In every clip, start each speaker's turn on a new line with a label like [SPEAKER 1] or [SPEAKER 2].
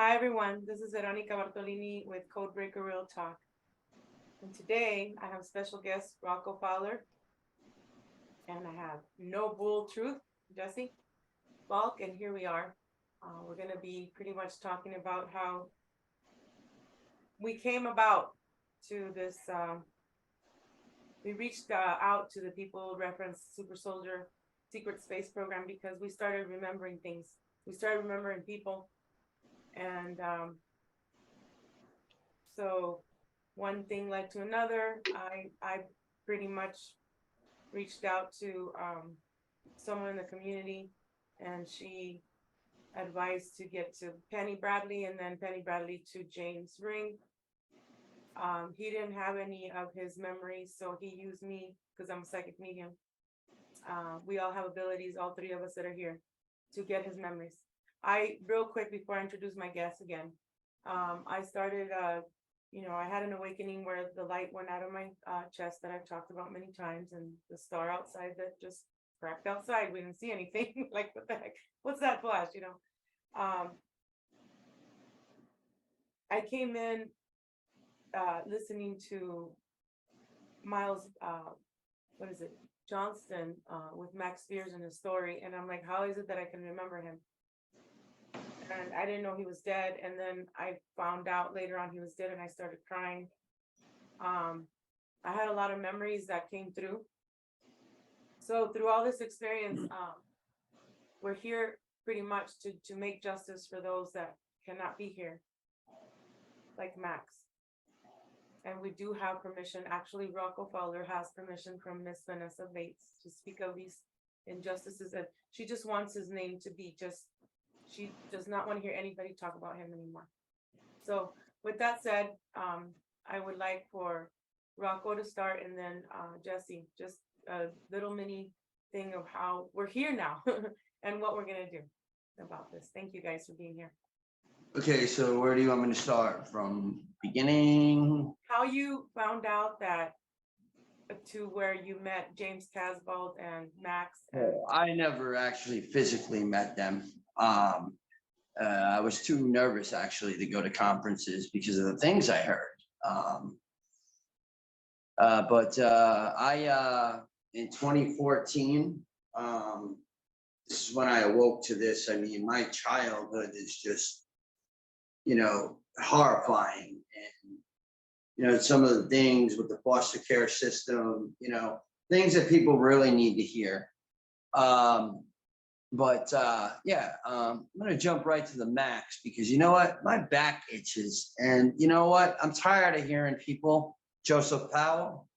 [SPEAKER 1] Hi everyone, this is Veronica Bartolini with Codebreaker Real Talk. And today I have special guest Rocko Fowler. And I have No Bull Truth, Jesse Balk, and here we are. We're going to be pretty much talking about how we came about to this. We reached out to the People Reference Super Soldier Secret Space Program because we started remembering things. We started remembering people. And so one thing led to another. I pretty much reached out to someone in the community, and she advised to get to Penny Bradley, and then Penny Bradley to James Ring. He didn't have any of his memories, so he used me because I'm a psychic medium. We all have abilities, all three of us that are here, to get his memories. Real quick before I introduce my guest again, I started, I had an awakening where the light went out of my chest that I've talked about many times, and the star outside that just cracked outside. We didn't see anything. Like, what the heck? What's that flash? I came in listening to Miles, Johnston with Max Spears in his story, and I'm like, how is it that I can remember him? And I didn't know he was dead, and then I found out later on he was dead, and I started crying. I had a lot of memories that came through. So through all this experience, we're here pretty much to make justice for those that cannot be here, like Max. And we do have permission. Actually, Rocko Fowler has permission from Miss Vanessa Bates to speak of these injustices. And she just wants his name to be she does not want to hear anybody talk about him anymore. So with that said, I would like for Rocko to start, and then Jesse, just a little mini thing of how we're here now and what we're gonna do about this. Thank you guys for being here.
[SPEAKER 2] Okay, so where do you want me to start? From beginning?
[SPEAKER 1] How you found out that to where you met James Casbolt and Max?
[SPEAKER 2] I never actually physically met them. I was too nervous actually to go to conferences because of the things I heard. But I in 2014, this is when I awoke to this. I mean, my childhood is just, horrifying. And, some of the things with the foster care system, things that people really need to hear. I'm going to jump right to the Max because you know what? My back itches. And you know what? I'm tired of hearing people, Joseph Powell,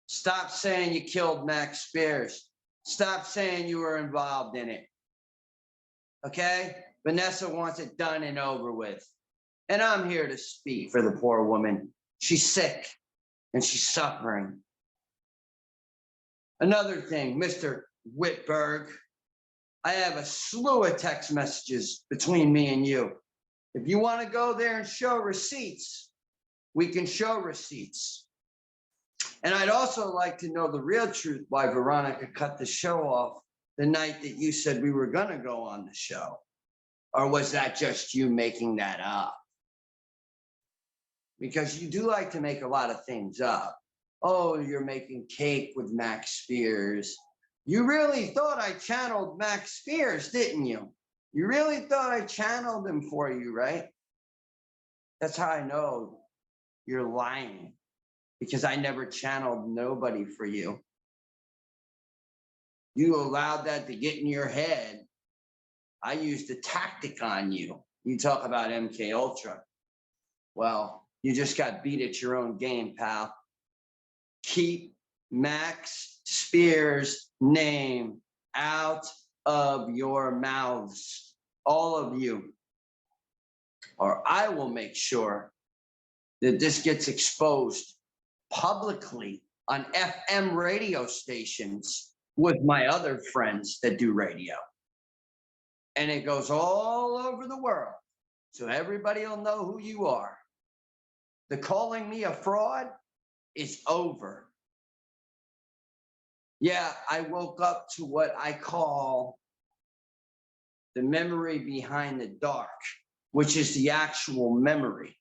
[SPEAKER 2] stop saying you killed Max Spears. Stop saying you were involved in it. Okay? Vanessa wants it done and over with. And I'm here to speak for the poor woman. She's sick and she's suffering. Another thing, Mr. Whitberg, I have a slew of text messages between me and you. If you want to go there and show receipts, we can show receipts. And I'd also like to know the real truth why Veronica cut the show off the night that you said we were going to go on the show. Or was that just you making that up? Because you do like to make a lot of things up. Oh, you're making cake with Max Spears. You really thought I channeled Max Spears, didn't you? You really thought I channeled him for you, right? That's how I know you're lying, because I never channeled nobody for you. You allowed that to get in your head. I used a tactic on you. You talk about MK Ultra. Well, you just got beat at your own game, pal. Keep Max Spears' name out of your mouths, all of you, or I will make sure that this gets exposed publicly on FM radio stations with my other friends that do radio. And it goes all over the world, so everybody will know who you are. The calling me a fraud is over. Yeah, I woke up to what I call the memory behind the dark. which is the actual memory.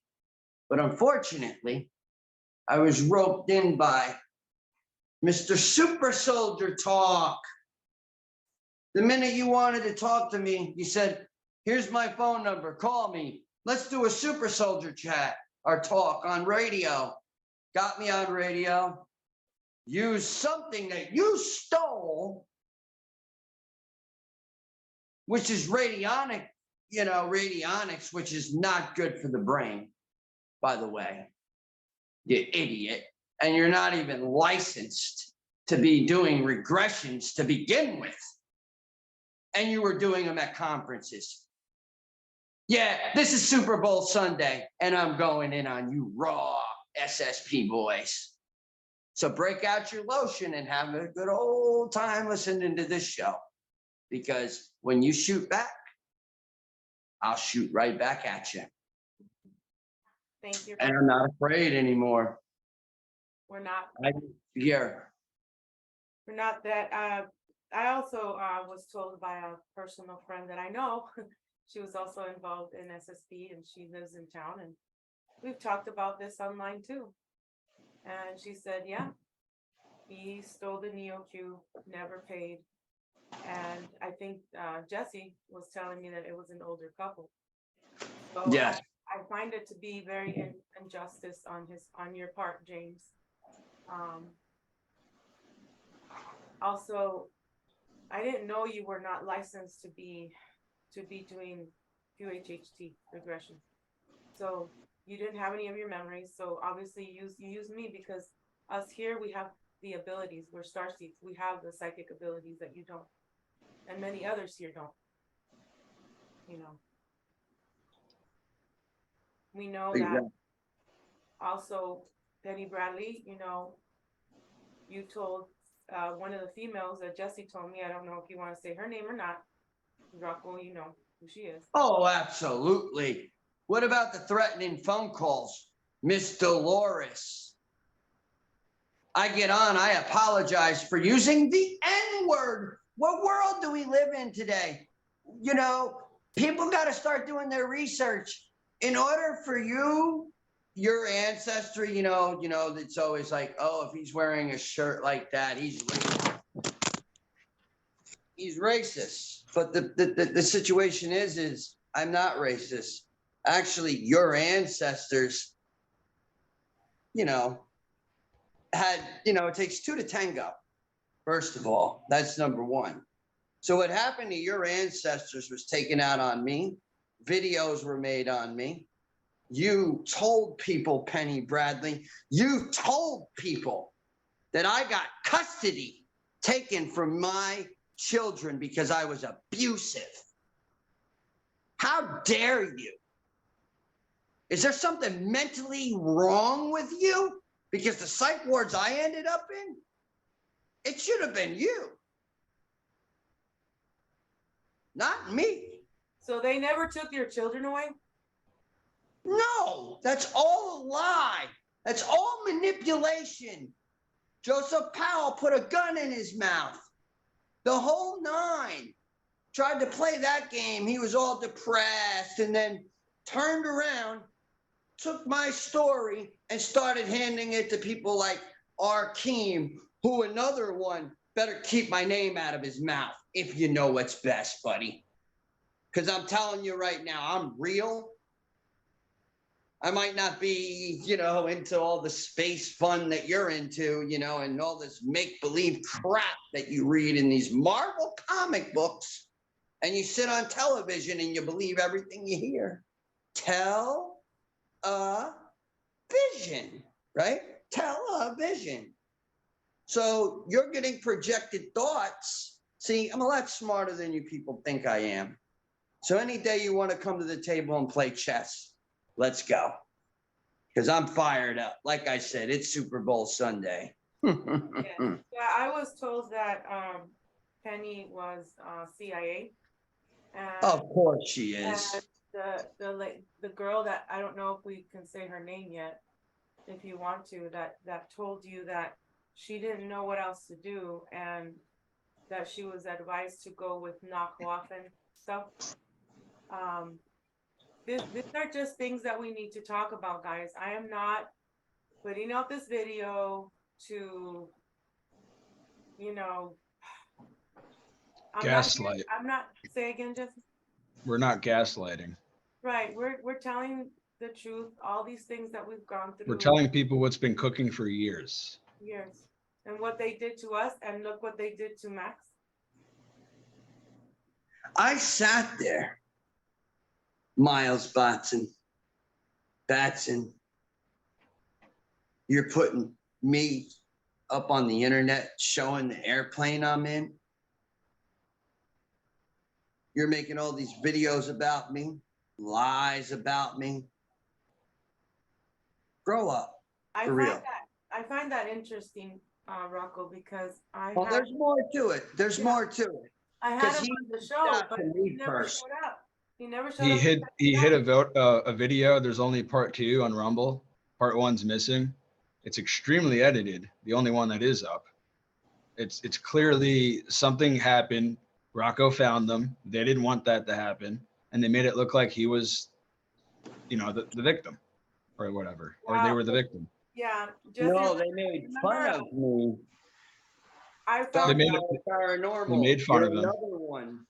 [SPEAKER 2] But unfortunately, I was roped in by Mr. Super Soldier Talk. The minute you wanted to talk to me, you said, here's my phone number, call me. Let's do a Super Soldier chat or talk on radio. Got me on radio. Used something that you stole, which is radionic, radionics, which is not good for the brain, by the way, you idiot. And you're not even licensed to be doing regressions to begin with. And you were doing them at conferences. Yeah, this is Super Bowl Sunday, and I'm going in on you raw SSP boys. So break out your lotion and have a good old time listening to this show. Because when you shoot back, I'll shoot right back at you.
[SPEAKER 1] Thank you.
[SPEAKER 2] And I'm not afraid anymore.
[SPEAKER 1] We're not.
[SPEAKER 2] Yeah.
[SPEAKER 1] We're not that. I also was told by a personal friend that I know. She was also involved in SSP, and she lives in town. And we've talked about this online too. And she said, yeah, he stole the NeoQ, never paid. And I think Jesse was telling me that it was an older couple. So
[SPEAKER 2] yes.
[SPEAKER 1] I find it to be very injustice on your part, James. Also, I didn't know you were not licensed to be doing QHHT regression. So you didn't have any of your memories. So obviously you use me because us here, we have the abilities. We're starseeds. We have the psychic abilities that you don't. And many others here don't. We know that also Penny Bradley, you told one of the females that Jesse told me, I don't know if you want to say her name or not, Rocko, you know who she is.
[SPEAKER 2] Oh, absolutely. What about the threatening phone calls? Miss Dolores. I get on, I apologize for using the N-word. What world do we live in today? People got to start doing their research. In order for your ancestry, it's always like, oh, if he's wearing a shirt like that, he's racist. He's racist. But the situation is I'm not racist. Actually, your ancestors, had, it takes two to tango. First of all, that's number one. So what happened to your ancestors was taken out on me. Videos were made on me. You told people, Penny Bradley, you told people that I got custody taken from my children because I was abusive. How dare you? Is there something mentally wrong with you? Because the psych wards I ended up in, it should have been you. Not me.
[SPEAKER 1] So they never took your children away?
[SPEAKER 2] No, that's all a lie. That's all manipulation. Joseph Powell put a gun in his mouth. The whole nine. Tried to play that game. He was all depressed and then turned around, took my story and started handing it to people like Arkeem, who another one better keep my name out of his mouth if you know what's best, buddy. Because I'm telling you right now, I'm real. I might not be, into all the space fun that you're into, and all this make-believe crap that you read in these Marvel comic books, and you sit on television and you believe everything you hear. Television, right? Television. So you're getting projected thoughts. See, I'm a lot smarter than you people think I am. So any day you want to come to the table and play chess, let's go. Because I'm fired up. Like I said, it's Super Bowl Sunday.
[SPEAKER 1] Yeah, I was told that Penny was CIA.
[SPEAKER 2] Of course she is.
[SPEAKER 1] The girl that, I don't know if we can say her name yet, if you want to, that told you that she didn't know what else to do and that she was advised to go with knockoff and stuff. these are just things that we need to talk about, guys. I am not putting out this video to, you know,
[SPEAKER 3] Gaslight.
[SPEAKER 1] I'm not, say again, just,
[SPEAKER 3] We're not gaslighting.
[SPEAKER 1] right, we're telling the truth, all these things that we've gone
[SPEAKER 3] We're
[SPEAKER 1] through
[SPEAKER 3] telling people what's been cooking for years.
[SPEAKER 1] years, and what they did to us, and look what they did to Max.
[SPEAKER 2] I sat there, Miles Batson, you're putting me up on the internet, showing the airplane I'm in. You're making all these videos about me, lies about me. Grow up, for real.
[SPEAKER 1] I find that interesting, Rocco, because
[SPEAKER 2] Well, there's more to it. There's more to it.
[SPEAKER 1] I had
[SPEAKER 2] 'Cause
[SPEAKER 1] him
[SPEAKER 2] he
[SPEAKER 1] on the show,
[SPEAKER 2] reached out
[SPEAKER 1] but
[SPEAKER 2] to
[SPEAKER 1] he
[SPEAKER 2] me
[SPEAKER 1] never
[SPEAKER 2] first.
[SPEAKER 1] showed up. He never showed
[SPEAKER 3] He
[SPEAKER 1] up.
[SPEAKER 3] hit a video. There's only part 2 on Rumble. Part 1's missing. It's extremely edited. The only one that is up. It's clearly something happened. Rocco found them. They didn't want that to happen, and they made it look like he was, the victim, or whatever, or they were the victim.
[SPEAKER 1] Yeah,
[SPEAKER 2] No, they made fun of me.
[SPEAKER 1] I
[SPEAKER 3] They
[SPEAKER 1] found
[SPEAKER 3] made
[SPEAKER 1] out.
[SPEAKER 2] Paranormal.
[SPEAKER 3] They made fun
[SPEAKER 2] You're
[SPEAKER 3] of him.
[SPEAKER 2] another one.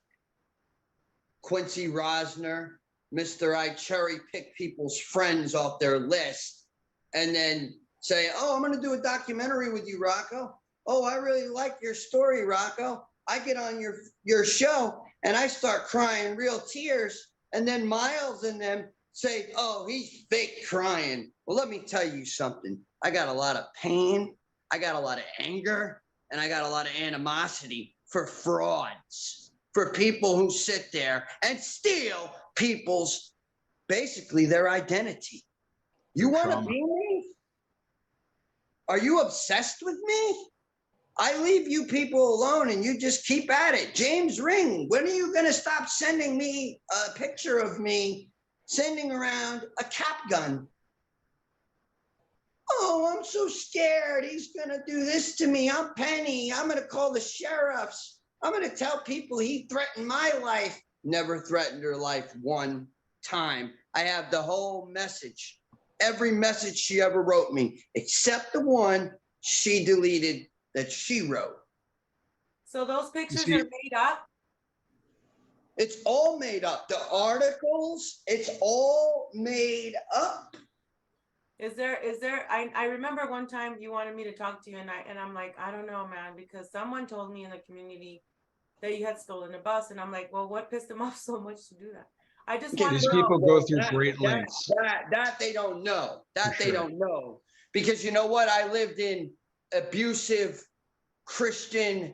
[SPEAKER 2] Quincy Rosner, Mr. I cherry pick people's friends off their list and then say, oh, I'm going to do a documentary with you, Rocco. Oh, I really like your story, Rocco. I get on your show and I start crying real tears. And then Miles and them say, oh, he's fake crying. Well, let me tell you something. I got a lot of pain. I got a lot of anger. And I got a lot of animosity for frauds, for people who sit there and steal people's, basically their identity. You want to be me? Are you obsessed with me? I leave you people alone and you just keep at it. James Ring, when are you going to stop sending me a picture of me sending around a cap gun? Oh, I'm so scared. He's going to do this to me. I'm Penny. I'm going to call the sheriffs. I'm going to tell people he threatened my life. Never threatened her life one time. I have the whole message, every message she ever wrote me, except the one she deleted that she wrote.
[SPEAKER 1] So those pictures are made up?
[SPEAKER 2] It's all made up. The articles, it's all made up.
[SPEAKER 1] Is there, I remember one time you wanted me to talk to you and I'm like, I don't know, man, because someone told me in the community that you had stolen a bus. And I'm like, well, what pissed them off so much to do that? I just want
[SPEAKER 3] These
[SPEAKER 1] to
[SPEAKER 3] people
[SPEAKER 1] know.
[SPEAKER 3] go through great lengths.
[SPEAKER 2] That they don't know. That
[SPEAKER 3] For
[SPEAKER 2] they
[SPEAKER 3] sure.
[SPEAKER 2] don't know. Because you know what? I lived in abusive Christian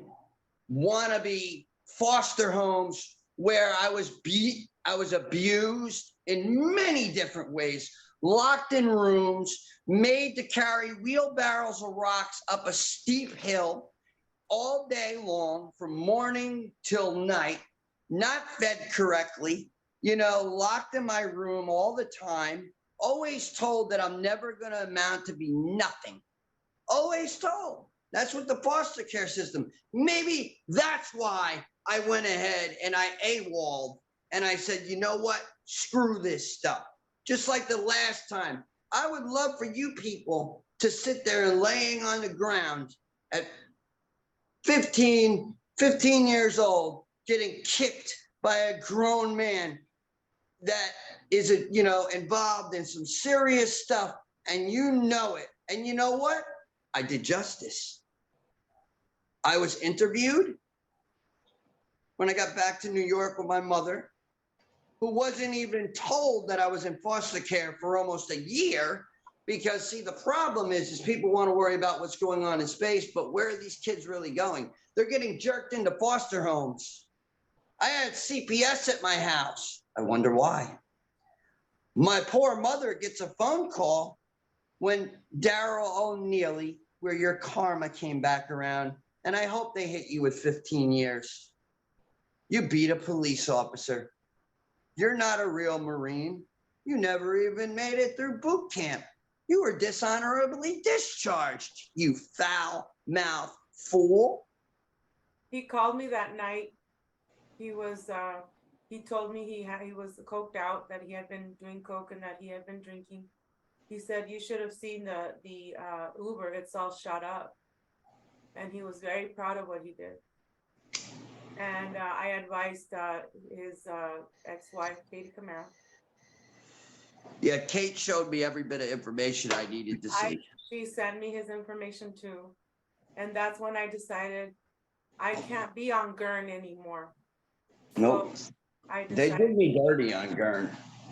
[SPEAKER 2] wannabe foster homes where I was beat, I was abused in many different ways, locked in rooms, made to carry wheelbarrows of rocks up a steep hill all day long from morning till night, not fed correctly, locked in my room all the time, always told that I'm never going to amount to be nothing. Always told. That's what the foster care system. Maybe that's why I went ahead and I AWOL'd and I said, you know what? Screw this stuff. Just like the last time. I would love for you people to sit there and laying on the ground at 15 years old, getting kicked by a grown man that is, involved in some serious stuff, and you know it. And you know what? I did justice. I was interviewed when I got back to New York with my mother, who wasn't even told that I was in foster care for almost a year. Because see, the problem is people want to worry about what's going on in space, but where are these kids really going? They're getting jerked into foster homes. I had CPS at my house. I wonder why. My poor mother gets a phone call when Daryl O'Neely, where your karma came back around, and I hope they hit you with 15 years. You beat a police officer. You're not a real Marine. You never even made it through boot camp. You were dishonorably discharged, you foul-mouthed fool.
[SPEAKER 1] He called me that night. He was He told me he was coked out, that he had been doing coke and that he had been drinking. He said, you should have seen the Uber, it's all shut up. And he was very proud of what he did. And I advised his ex-wife, Katie Camara.
[SPEAKER 2] Yeah, Kate showed me every bit of information I needed to see.
[SPEAKER 1] She sent me his information too. And that's when I decided I can't be on Gurn anymore.
[SPEAKER 2] Nope.
[SPEAKER 1] So I
[SPEAKER 2] They
[SPEAKER 1] decided,
[SPEAKER 2] did me dirty on Gurn.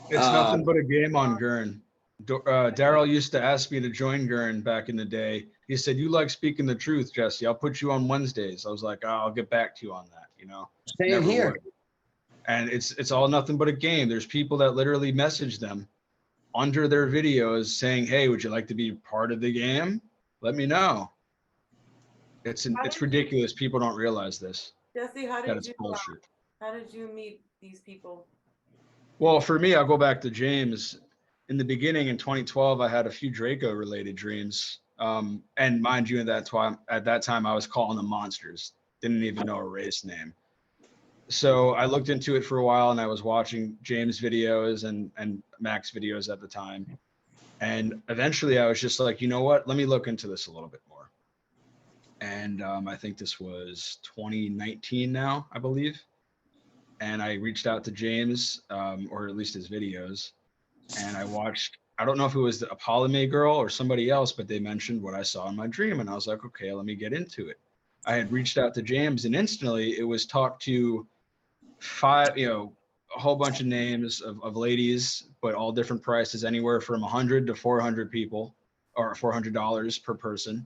[SPEAKER 3] It's nothing but a game on Gurn. Daryl used to ask me to join Gurn back in the day. He said, "You like speaking the truth, Jesse. I'll put you on Wednesdays." I was like, "Oh, I'll get back to you on that." You know,
[SPEAKER 2] Same
[SPEAKER 3] never
[SPEAKER 2] here.
[SPEAKER 3] would. And it's all nothing but a game. There's people that literally message them under their videos saying, "Hey, would you like to be part of the game? Let me know." It's ridiculous. People don't realize this.
[SPEAKER 1] Jesse,
[SPEAKER 3] That it's bullshit.
[SPEAKER 1] how did you meet these people?
[SPEAKER 3] Well, for me, I'll go back to James. In the beginning, in 2012, I had a few Draco-related dreams. And mind you, at that time, I was calling them monsters. Didn't even know a race name. So I looked into it for a while, and I was watching James videos and Max videos at the time. And eventually, I was just like, you know what? Let me look into this a little bit more. And I think this was 2019 now, I believe. And I reached out to James, or at least his videos, and I watched, I don't know if it was the Apollo girl or somebody else, but they mentioned what I saw in my dream, and I was like, okay, let me get into it. I had reached out to James, and instantly it was talked to a whole bunch of names of ladies, but all different prices, anywhere from 100 to 400 people, or $400 per person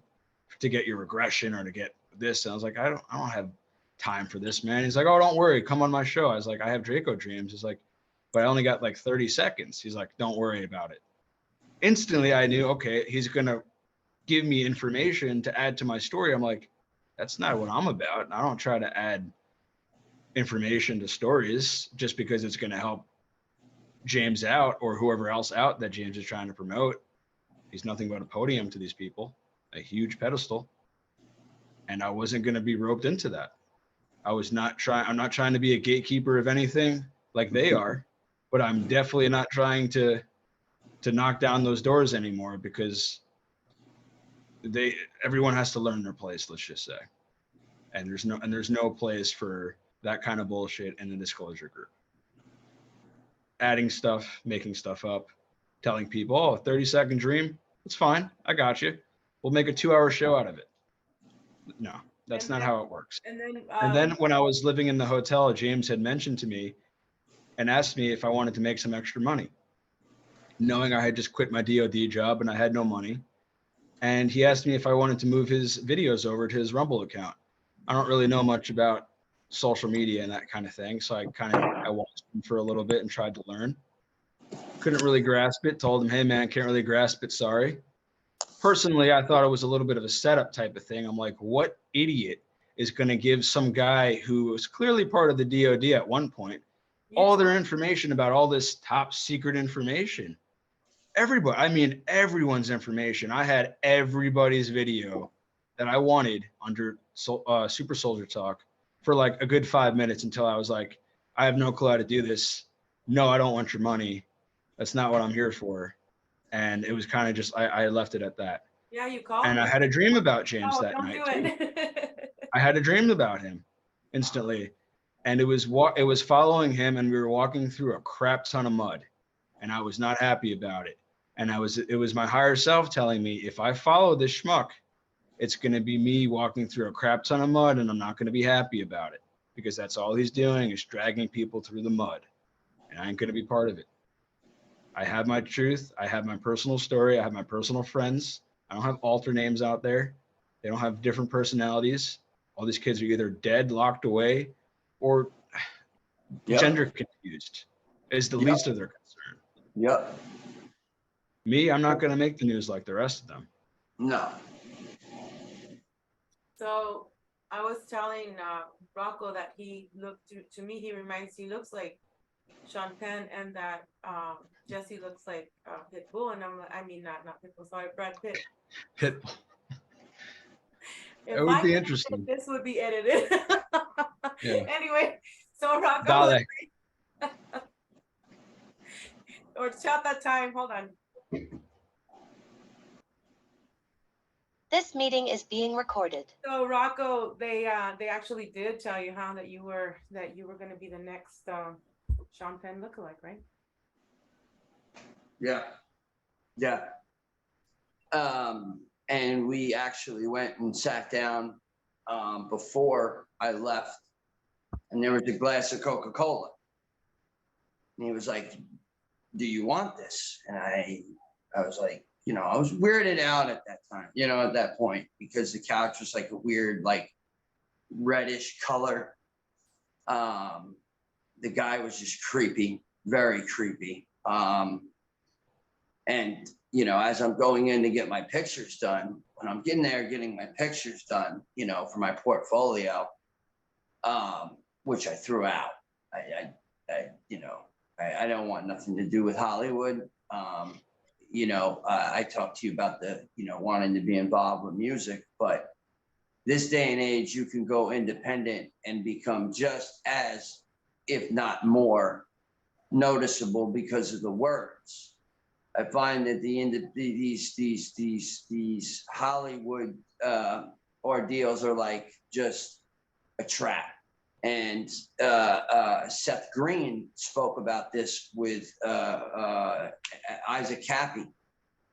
[SPEAKER 3] to get your regression or to get this. And I was like, I don't have time for this, man. He's like, oh, don't worry, come on my show. I was like, I have Draco dreams. He's like, but I only got like 30 seconds. He's like, don't worry about it. Instantly, I knew, okay, he's gonna give me information to add to my story. I'm like, that's not what I'm about. I don't try to add information to stories just because it's gonna help James out or whoever else out that James is trying to promote. He's nothing but a podium to these people, a huge pedestal. And I wasn't gonna be roped into that. I'm not trying to be a gatekeeper of anything like they are, but I'm definitely not trying to knock down those doors anymore, because everyone has to learn their place, let's just say. And there's no place for that kind of bullshit in the disclosure group. Adding stuff, making stuff up, telling people, oh, 30-second dream, it's fine, I got you. We'll make a 2-hour show out of it. No. That's not how it works. And then when I was living in the hotel, James had mentioned to me and asked me if I wanted to make some extra money, knowing I had just quit my DOD job and I had no money. And he asked me if I wanted to move his videos over to his Rumble account. I don't really know much about social media and that kind of thing. So I watched him for a little bit and tried to learn. Couldn't really grasp it. Told him, hey man, can't really grasp it, sorry. Personally, I thought it was a little bit of a setup type of thing. I'm like, what idiot is going to give some guy who was clearly part of the DOD at one point all their information about all this top secret information? Everybody, I mean, everyone's information. I had everybody's video that I wanted under Super Soldier Talk for like a good 5 minutes until I was like, I have no clue how to do this. No, I don't want your money. That's not what I'm here for. And it was kind of just, I left it at that.
[SPEAKER 1] Yeah, you called
[SPEAKER 3] and
[SPEAKER 1] me.
[SPEAKER 3] I had a dream about James that
[SPEAKER 1] don't
[SPEAKER 3] night
[SPEAKER 1] do
[SPEAKER 3] too.
[SPEAKER 1] it.
[SPEAKER 3] I had a dream about him instantly. And it was following him, and we were walking through a crap ton of mud, and I was not happy about it. And it was my higher self telling me, if I follow this schmuck, it's going to be me walking through a crap ton of mud, and I'm not going to be happy about it, because that's all he's doing is dragging people through the mud, and I ain't going to be part of it. I have my truth. I have my personal story. I have my personal friends. I don't have alter names out there. They don't have different personalities. All these kids are either dead, locked away, or gender confused is the least of their concern.
[SPEAKER 2] Yep.
[SPEAKER 3] Me, I'm not going to make the news like the rest of them.
[SPEAKER 2] No.
[SPEAKER 1] So I was telling Rocko that he looked to me, he looks like Sean Penn, and that Jesse looks like Pitbull, and I'm like, I mean, not Pitbull, sorry, Brad Pitt.
[SPEAKER 3] Pitbull.
[SPEAKER 1] It
[SPEAKER 3] would be interesting.
[SPEAKER 1] This would be edited.
[SPEAKER 3] Yeah.
[SPEAKER 1] Anyway, so Rocko
[SPEAKER 3] Dale.
[SPEAKER 1] Or shout that time. Hold on.
[SPEAKER 4] This meeting is being recorded.
[SPEAKER 1] So Rocco, they actually did tell you how that you were going to be the next Sean Penn lookalike, right?
[SPEAKER 2] Yeah. Yeah. And we actually went and sat down before I left, and there was a glass of Coca-Cola. And he was like, "Do you want this?" And I was like, I was weirded out at that time, at that point, because the couch was like a weird, like reddish color. The guy was just creepy, very creepy. And, as I'm going in to get my pictures done, when I'm getting my pictures done, for my portfolio, which I threw out. I don't want nothing to do with Hollywood. I talked to you about the, wanting to be involved with music, but this day and age, you can go independent and become just as, if not more, noticeable because of the words. I find that these Hollywood ordeals are like just a trap. And Seth Green spoke about this with Isaac Cappy.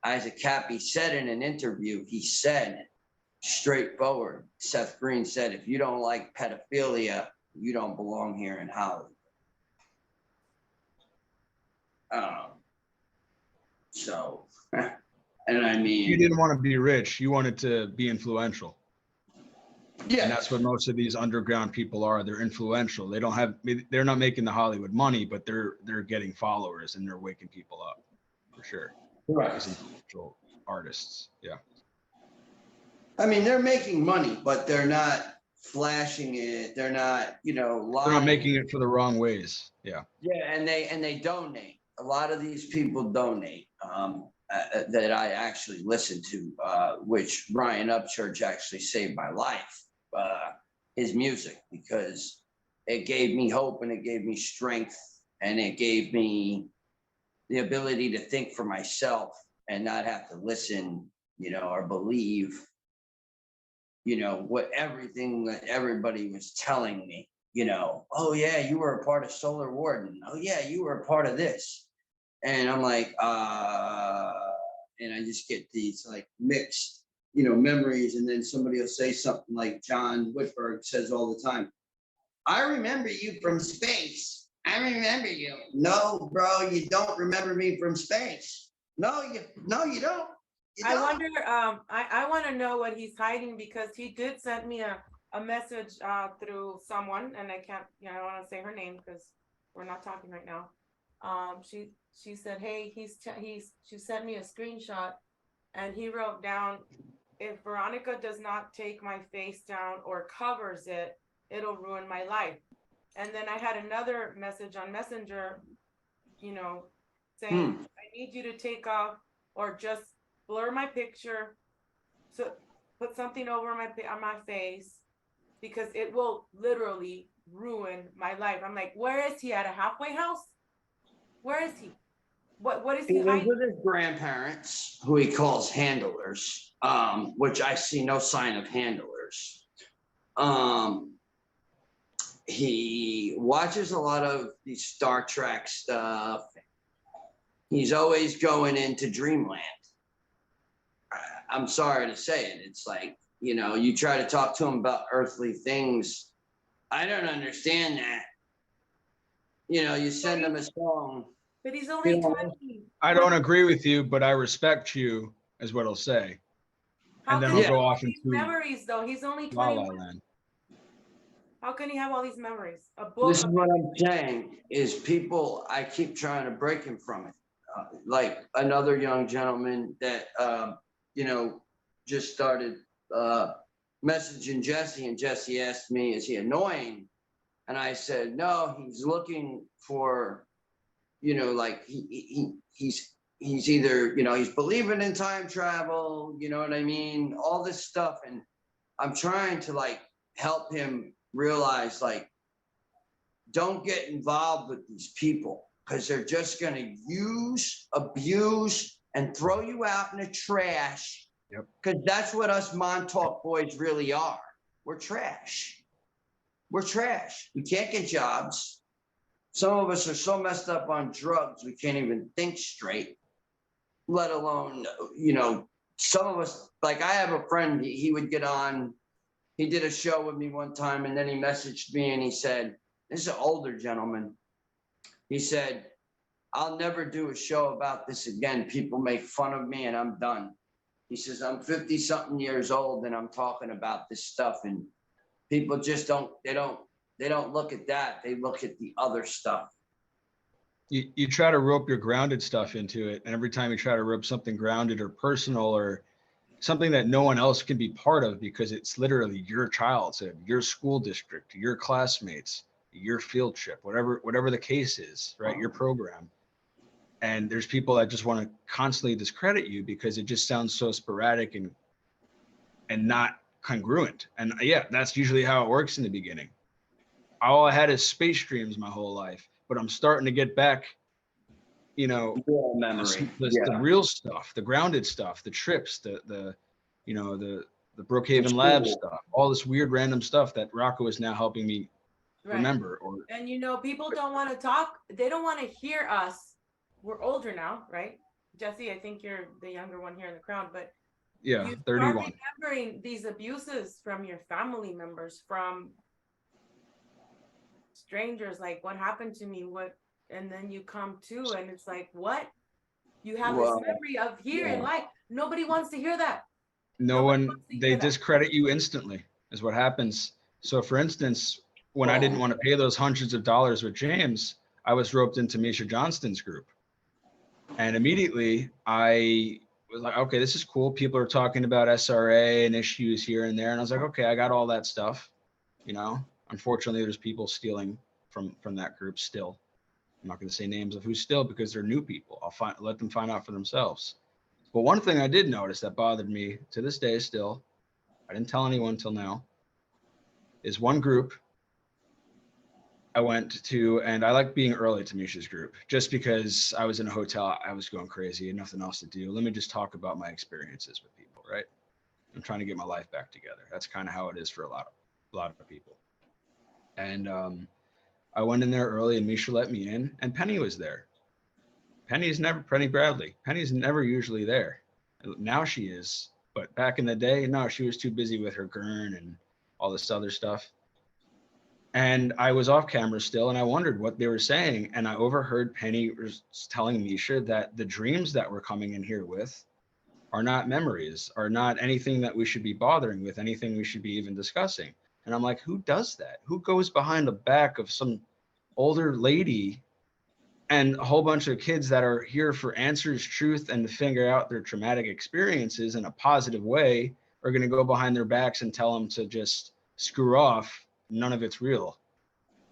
[SPEAKER 2] Isaac Cappy said in an interview, he said, straightforward, Seth Green said, if you don't like pedophilia, you don't belong here in Hollywood. So, and I mean,
[SPEAKER 3] You didn't want to be rich. You wanted to be influential.
[SPEAKER 2] yeah,
[SPEAKER 3] And that's what most of these underground people are. They're influential. They're not making the Hollywood money, but they're getting followers and they're waking people up for sure.
[SPEAKER 2] right.
[SPEAKER 3] As influential artists. Yeah.
[SPEAKER 2] I mean, they're making money, but they're not flashing it. They're not, lying.
[SPEAKER 3] They're not making it for the wrong ways. Yeah.
[SPEAKER 2] Yeah, and they donate. A lot of these people donate. That I actually listen to, which Ryan Upchurch actually saved my life. His music, because it gave me hope and it gave me strength and it gave me the ability to think for myself and not have to listen, or believe, what everything that everybody was telling me, oh yeah, you were a part of Solar Warden. Oh yeah, you were a part of this. And I'm like, and I just get these like mixed, memories. And then somebody will say something like John Whitberg says all the time, I remember you from space. I remember you. No, bro, you don't remember me from space. No, you don't. You don't.
[SPEAKER 1] I wonder, I want to know what he's hiding, because he did send me a message through someone, and I can't, I don't want to say her name because we're not talking right now. She said, hey, she sent me a screenshot, and he wrote down, if Veronica does not take my face down or covers it, it'll ruin my life. And then I had another message on Messenger, saying, I need you to take off or just blur my picture, so put something over on my face, because it will literally ruin my life. I'm like, where is he, at a halfway house? Where is he? What is he
[SPEAKER 2] He lives
[SPEAKER 1] hiding?
[SPEAKER 2] with his grandparents, who he calls handlers, which I see no sign of handlers. He watches a lot of these Star Trek stuff. He's always going into dreamland. I'm sorry to say it. It's like, you try to talk to him about earthly things. I don't understand that. You send him a song.
[SPEAKER 1] But he's only 20.
[SPEAKER 3] I don't agree with you, but I respect you, is what he'll say.
[SPEAKER 1] How
[SPEAKER 3] And then
[SPEAKER 1] can
[SPEAKER 3] I'll
[SPEAKER 1] he
[SPEAKER 3] go
[SPEAKER 1] have all
[SPEAKER 3] off
[SPEAKER 1] these
[SPEAKER 3] into
[SPEAKER 1] memories though? He's only
[SPEAKER 3] La La
[SPEAKER 1] 21.
[SPEAKER 3] Land.
[SPEAKER 1] How can he have all these memories? A book.
[SPEAKER 2] This is what I'm saying, is people, I keep trying to break him from it. Like another young gentleman that, just started messaging Jesse, and Jesse asked me, is he annoying? And I said, no, he's looking for, like he's either, he's believing in time travel, you know what I mean? All this stuff. And I'm trying to like help him realize, like, don't get involved with these people because they're just going to use, abuse, and throw you out in the trash.
[SPEAKER 3] Yep.
[SPEAKER 2] Because that's what us Montauk boys really are. We're trash. We're trash. We can't get jobs. Some of us are so messed up on drugs, we can't even think straight, let alone, you know, some of us, like I have a friend, he would get on, he did a show with me one time and then he messaged me and he said, this is an older gentleman. He said, I'll never do a show about this again. People make fun of me and I'm done. He says, I'm 50 something years old and I'm talking about this stuff and people just they don't look at that. They look at the other stuff.
[SPEAKER 3] You try to rope your grounded stuff into it. And every time you try to rope something grounded or personal or something that no one else can be part of because it's literally your childhood, your school district, your classmates, your field trip, whatever the case is, right? Your program. And there's people that just want to constantly discredit you because it just sounds so sporadic and not congruent. And yeah, that's usually how it works in the beginning. All I had is space dreams my whole life, but I'm starting to get back, you know,
[SPEAKER 2] memory.
[SPEAKER 3] The real stuff, the grounded stuff, the trips, the Brookhaven Lab stuff, all this weird random stuff that Rocko is now helping me remember.
[SPEAKER 1] And you know, people don't want to talk. They don't want to hear us. We're older now, right? Jesse, I think you're the younger one here in the crowd, but
[SPEAKER 3] yeah,
[SPEAKER 1] you
[SPEAKER 3] 31.
[SPEAKER 1] start remembering these abuses from your family members, from strangers, like what happened to me, and then you come to and it's like, what? You have this memory of here in life. Nobody wants to hear that.
[SPEAKER 3] They discredit you instantly is what happens. So for instance, when I didn't want to pay those hundreds of dollars with James, I was roped into Misha Johnston's group. And immediately I was like, okay, this is cool. People are talking about SRA and issues here and there. And I was like, okay, I got all that stuff. You know, unfortunately, there's people stealing from that group still. I'm not going to say names of who's still because they're new people. Let them find out for themselves. But one thing I did notice that bothered me to this day still, I didn't tell anyone until now, is one group I went to, and I like being early to Misha's group just because I was in a hotel. I was going crazy and nothing else to do. Let me just talk about my experiences with people, right? I'm trying to get my life back together. That's kind of how it is for a lot of people. And I went in there early and Misha let me in and Penny was there. Penny Bradley. Penny's never usually there. Now she is, but back in the day, no, she was too busy with her gurn and all this other stuff. And I was off camera still, and I wondered what they were saying. And I overheard Penny was telling Misha that the dreams that we're coming in here with are not memories, are not anything that we should be bothering with, anything we should be even discussing. And I'm like, who does that? Who goes behind the back of some older lady and a whole bunch of kids that are here for answers, truth, and to figure out their traumatic experiences in a positive way are going to go behind their backs and tell them to just screw off? None of it's real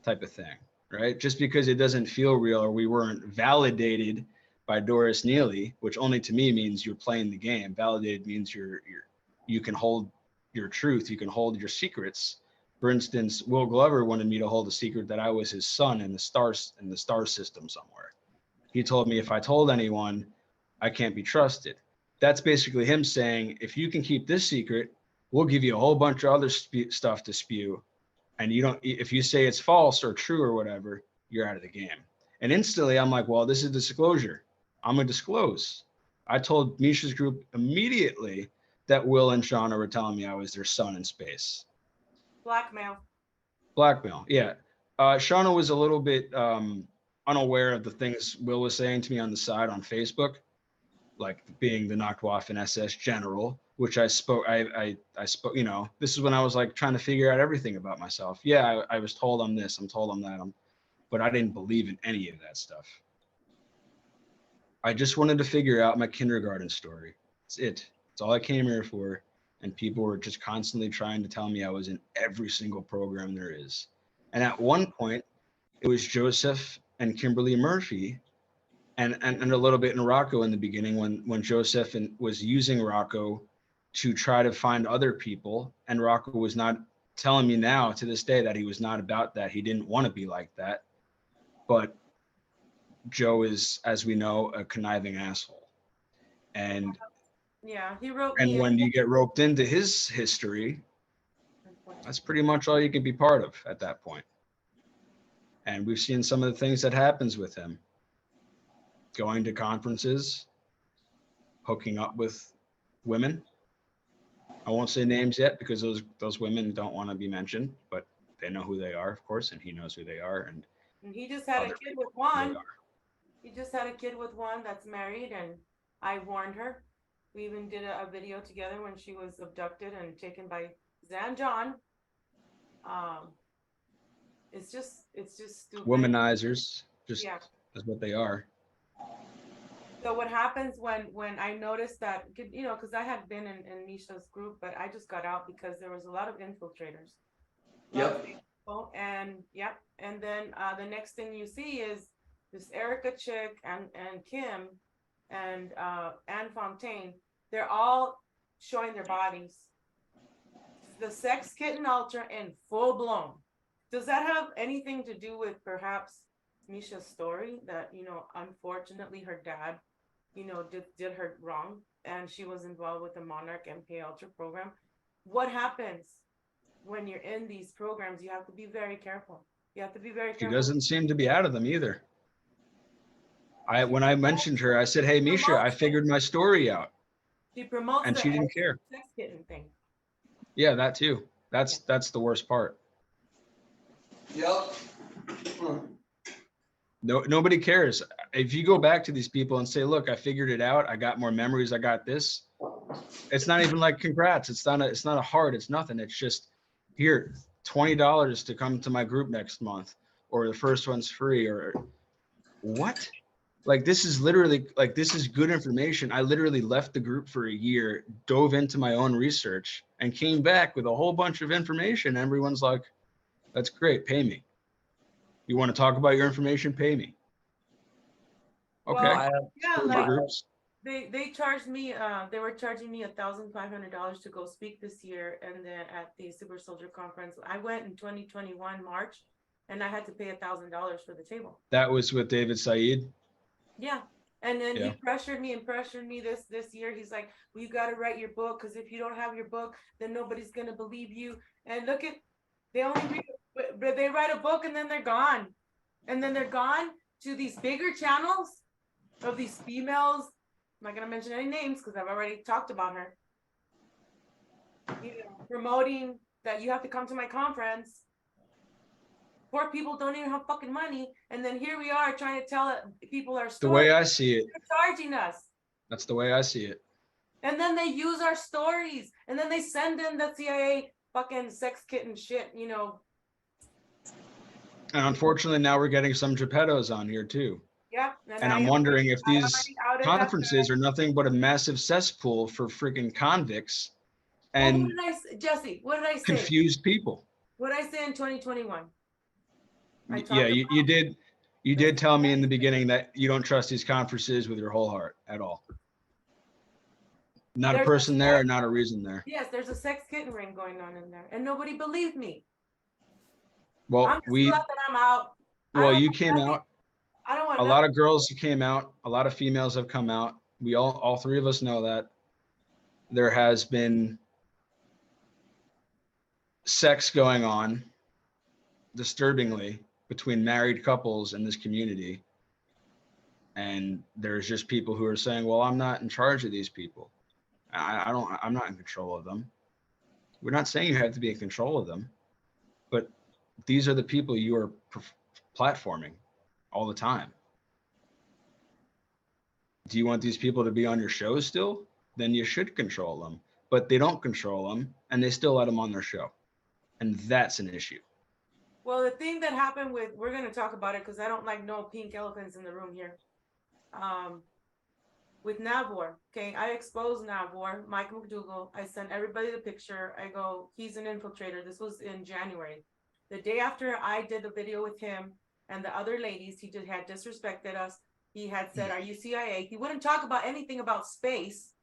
[SPEAKER 3] type of thing, right? Just because it doesn't feel real or we weren't validated by Doris Neely, which only to me means you're playing the game. Validated means you can hold your truth, you can hold your secrets. For instance, Will Glover wanted me to hold a secret that I was his son in the star system somewhere. He told me if I told anyone, I can't be trusted. That's basically him saying, if you can keep this secret, we'll give you a whole bunch of other stuff to spew. And if you say it's false or true or whatever, you're out of the game. And instantly I'm like, well, this is disclosure. I'm going to disclose. I told Misha's group immediately that Will and Shauna were telling me I was their son in space. Blackmail, yeah. Shauna was a little bit unaware of the things Will was saying to me on the side on Facebook, like being the Nachtwaffen SS general, which I spoke, you know, this is when I was like trying to figure out everything about myself. Yeah, I was told I'm this, I'm told I'm that, but I didn't believe in any of that stuff. I just wanted to figure out my kindergarten story. That's it. That's all I came here for. And people were just constantly trying to tell me I was in every single program there is. And at one point, it was Joseph and Kimberly Murphy and a little bit in Rocko in the beginning when Joseph was using Rocko to try to find other people, and Rocko was not telling me now to this day that he was not about that. He didn't want to be like that. But Joe is, as we know, a conniving asshole. And
[SPEAKER 1] Yeah, he wrote me.
[SPEAKER 3] when you get roped into his history, that's pretty much all you can be part of at that point. And we've seen some of the things that happens with him. Going to conferences, hooking up with women. I won't say names yet because those women don't want to be mentioned, but they know who they are, of course, and he knows who they are. And
[SPEAKER 1] he just had a
[SPEAKER 3] other
[SPEAKER 1] kid
[SPEAKER 3] people
[SPEAKER 1] with
[SPEAKER 3] know who they
[SPEAKER 1] one.
[SPEAKER 3] are.
[SPEAKER 1] He just had a kid with one that's married, and I warned her. We even did a video together when she was abducted and taken by Zan John. It's just stupid.
[SPEAKER 3] Womanizers, just
[SPEAKER 1] Yeah.
[SPEAKER 3] is what they are.
[SPEAKER 1] So what happens when I noticed that, you know, because I had been in Misha's group, but I just got out because there was a lot of infiltrators. A lot of
[SPEAKER 2] Yep.
[SPEAKER 1] fake people, and yep. And then the next thing you see is this Erica chick and Kim and Anne Fontaine. They're all showing their bodies. The sex kitten ultra in full blown. Does that have anything to do with perhaps Misha's story that, you know, unfortunately her dad, you know, did her wrong and she was involved with the Monarch MK Ultra program? What happens when you're in these programs? You have to be very careful. You have to be very
[SPEAKER 3] She
[SPEAKER 1] careful.
[SPEAKER 3] doesn't seem to be out of them either. When I mentioned her, I said, "Hey, Misha, I figured my story out,"
[SPEAKER 1] She promotes
[SPEAKER 3] and
[SPEAKER 1] the
[SPEAKER 3] she didn't care.
[SPEAKER 1] sex kitten thing.
[SPEAKER 3] Yeah, that too. That's the worst part.
[SPEAKER 2] Yep.
[SPEAKER 3] No, nobody cares. If you go back to these people and say, "Look, I figured it out. I got more memories. I got this." It's not even like congrats. It's not a heart. It's nothing. It's just here, $20 to come to my group next month, or the first one's free, or what? Like, this is literally like, this is good information. I literally left the group for a year, dove into my own research, and came back with a whole bunch of information. Everyone's like, "That's great. Pay me. You want to talk about your information? Pay me." Okay.
[SPEAKER 1] Well, yeah,
[SPEAKER 3] Super
[SPEAKER 1] like
[SPEAKER 3] groups.
[SPEAKER 1] they charged me. They were charging me $1,500 to go speak this year, and then at the Super Soldier Conference, I went in 2021 March, and I had to pay $1,000 for the table.
[SPEAKER 3] That was with David Said.
[SPEAKER 1] Yeah. And then
[SPEAKER 3] Yeah.
[SPEAKER 1] he pressured me this year. He's like, "Well, you got to write your book, because if you don't have your book, then nobody's gonna believe you." And look at, they only read, they write a book and then they're gone, and then they're gone to these bigger channels of these females. I'm not gonna mention any names because I've already talked about her. You know, promoting that you have to come to my conference. Poor people don't even have fucking money, and then here we are trying to tell people our
[SPEAKER 3] The
[SPEAKER 1] story.
[SPEAKER 3] way I see it,
[SPEAKER 1] They're charging us.
[SPEAKER 3] that's the way I see it.
[SPEAKER 1] And then they use our stories, and then they send in the CIA fucking sex kitten shit, you know.
[SPEAKER 3] And unfortunately, now we're getting some Geppettos on here too.
[SPEAKER 1] Yep.
[SPEAKER 3] And I'm wondering if
[SPEAKER 1] I
[SPEAKER 3] these
[SPEAKER 1] already outed that
[SPEAKER 3] conferences
[SPEAKER 1] guy.
[SPEAKER 3] are nothing but a massive cesspool for freaking convicts
[SPEAKER 1] Well,
[SPEAKER 3] and
[SPEAKER 1] what did I say, Jesse? What did I say?
[SPEAKER 3] confused people.
[SPEAKER 1] What did I say in 2021?
[SPEAKER 3] Yeah, you did tell me in the beginning that you don't trust these conferences with your whole heart at all. Not a person there, not a reason there.
[SPEAKER 1] Yes, there's a sex kitten ring going on in there, and nobody believed me.
[SPEAKER 3] Well,
[SPEAKER 1] I'm just glad that I'm out.
[SPEAKER 3] Well, you came out.
[SPEAKER 1] I don't want
[SPEAKER 3] A lot of girls came out. A lot of females have come out. We all three of us know that there has been sex going on, disturbingly, between married couples in this community. And there's just people who are saying, "Well, I'm not in charge of these people. I'm not in control of them." We're not saying you have to be in control of them, but these are the people you are platforming all the time. Do you want these people to be on your show still? Then you should control them, but they don't control them and they still let them on their show. And that's an issue.
[SPEAKER 1] Well, the thing that happened with, we're going to talk about it because I don't like no pink elephants in the room here. With Navor, okay, I exposed Navor, Mike McDougal. I sent everybody the picture. I go, he's an infiltrator. This was in January. The day after I did the video with him and the other ladies, he had disrespected us. He had said, "Are you CIA?" He wouldn't talk about anything about space.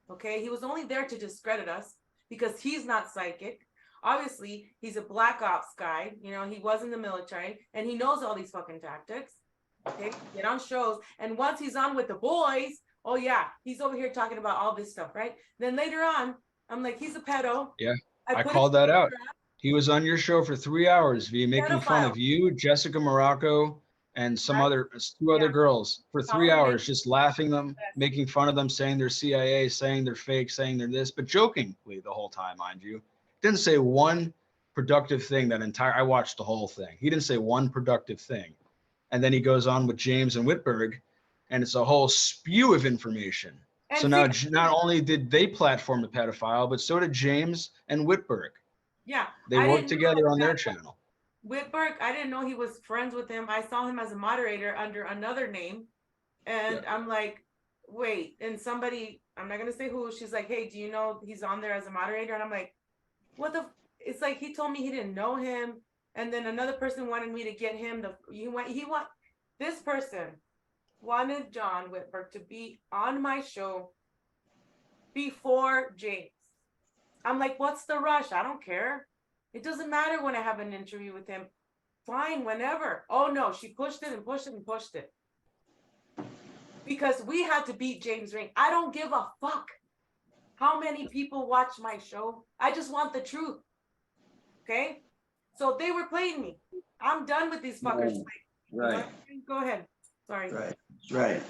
[SPEAKER 1] Okay, he was only there to discredit us because he's not psychic. Obviously, he's a black ops guy. You know, he was in the military and he knows all these fucking tactics. Okay, get on shows. And once he's on with the boys, oh yeah, he's over here talking about all this stuff, right? Then later on, I'm like, he's a pedo.
[SPEAKER 3] Yeah, I
[SPEAKER 1] put
[SPEAKER 3] called
[SPEAKER 1] his
[SPEAKER 3] that out.
[SPEAKER 1] trap,
[SPEAKER 3] He was on your show for 3 hours via making fun
[SPEAKER 1] pedophile.
[SPEAKER 3] of you, Jessica Morocco, and some
[SPEAKER 1] Right?
[SPEAKER 3] other two other
[SPEAKER 1] Yeah.
[SPEAKER 3] girls for 3
[SPEAKER 1] Calling
[SPEAKER 3] hours,
[SPEAKER 1] names.
[SPEAKER 3] just laughing them,
[SPEAKER 1] Yes.
[SPEAKER 3] making fun of them, saying they're CIA, saying they're fake, saying they're this, but jokingly the whole time, mind you. Didn't say one productive thing that entire. I watched the whole thing. He didn't say one productive thing, and then he goes on with James and Whitberg, and it's a whole spew of information.
[SPEAKER 1] And
[SPEAKER 3] So
[SPEAKER 1] see,
[SPEAKER 3] now, not only did they platform the pedophile, but so did James and Whitberg.
[SPEAKER 1] yeah,
[SPEAKER 3] They
[SPEAKER 1] I
[SPEAKER 3] worked
[SPEAKER 1] didn't know
[SPEAKER 3] together on their
[SPEAKER 1] that.
[SPEAKER 3] channel.
[SPEAKER 1] Whitberg, I didn't know he was friends with him. I saw him as a moderator under another name. And I'm like, wait. And somebody, I'm not going to say who, she's like, hey, do you know he's on there as a moderator? And I'm like, what the? It's like he told me he didn't know him. And then another person wanted me to get him to, this person wanted John Whitberg to be on my show before James. I'm like, what's the rush? I don't care. It doesn't matter when I have an interview with him. Fine, whenever. Oh no, she pushed it and pushed it and pushed it. Because we had to beat James Ring. I don't give a fuck how many people watch my show. I just want the truth. Okay? So they were playing me. I'm done with these fuckers.
[SPEAKER 2] Right.
[SPEAKER 1] Go ahead. Sorry.
[SPEAKER 2] Right.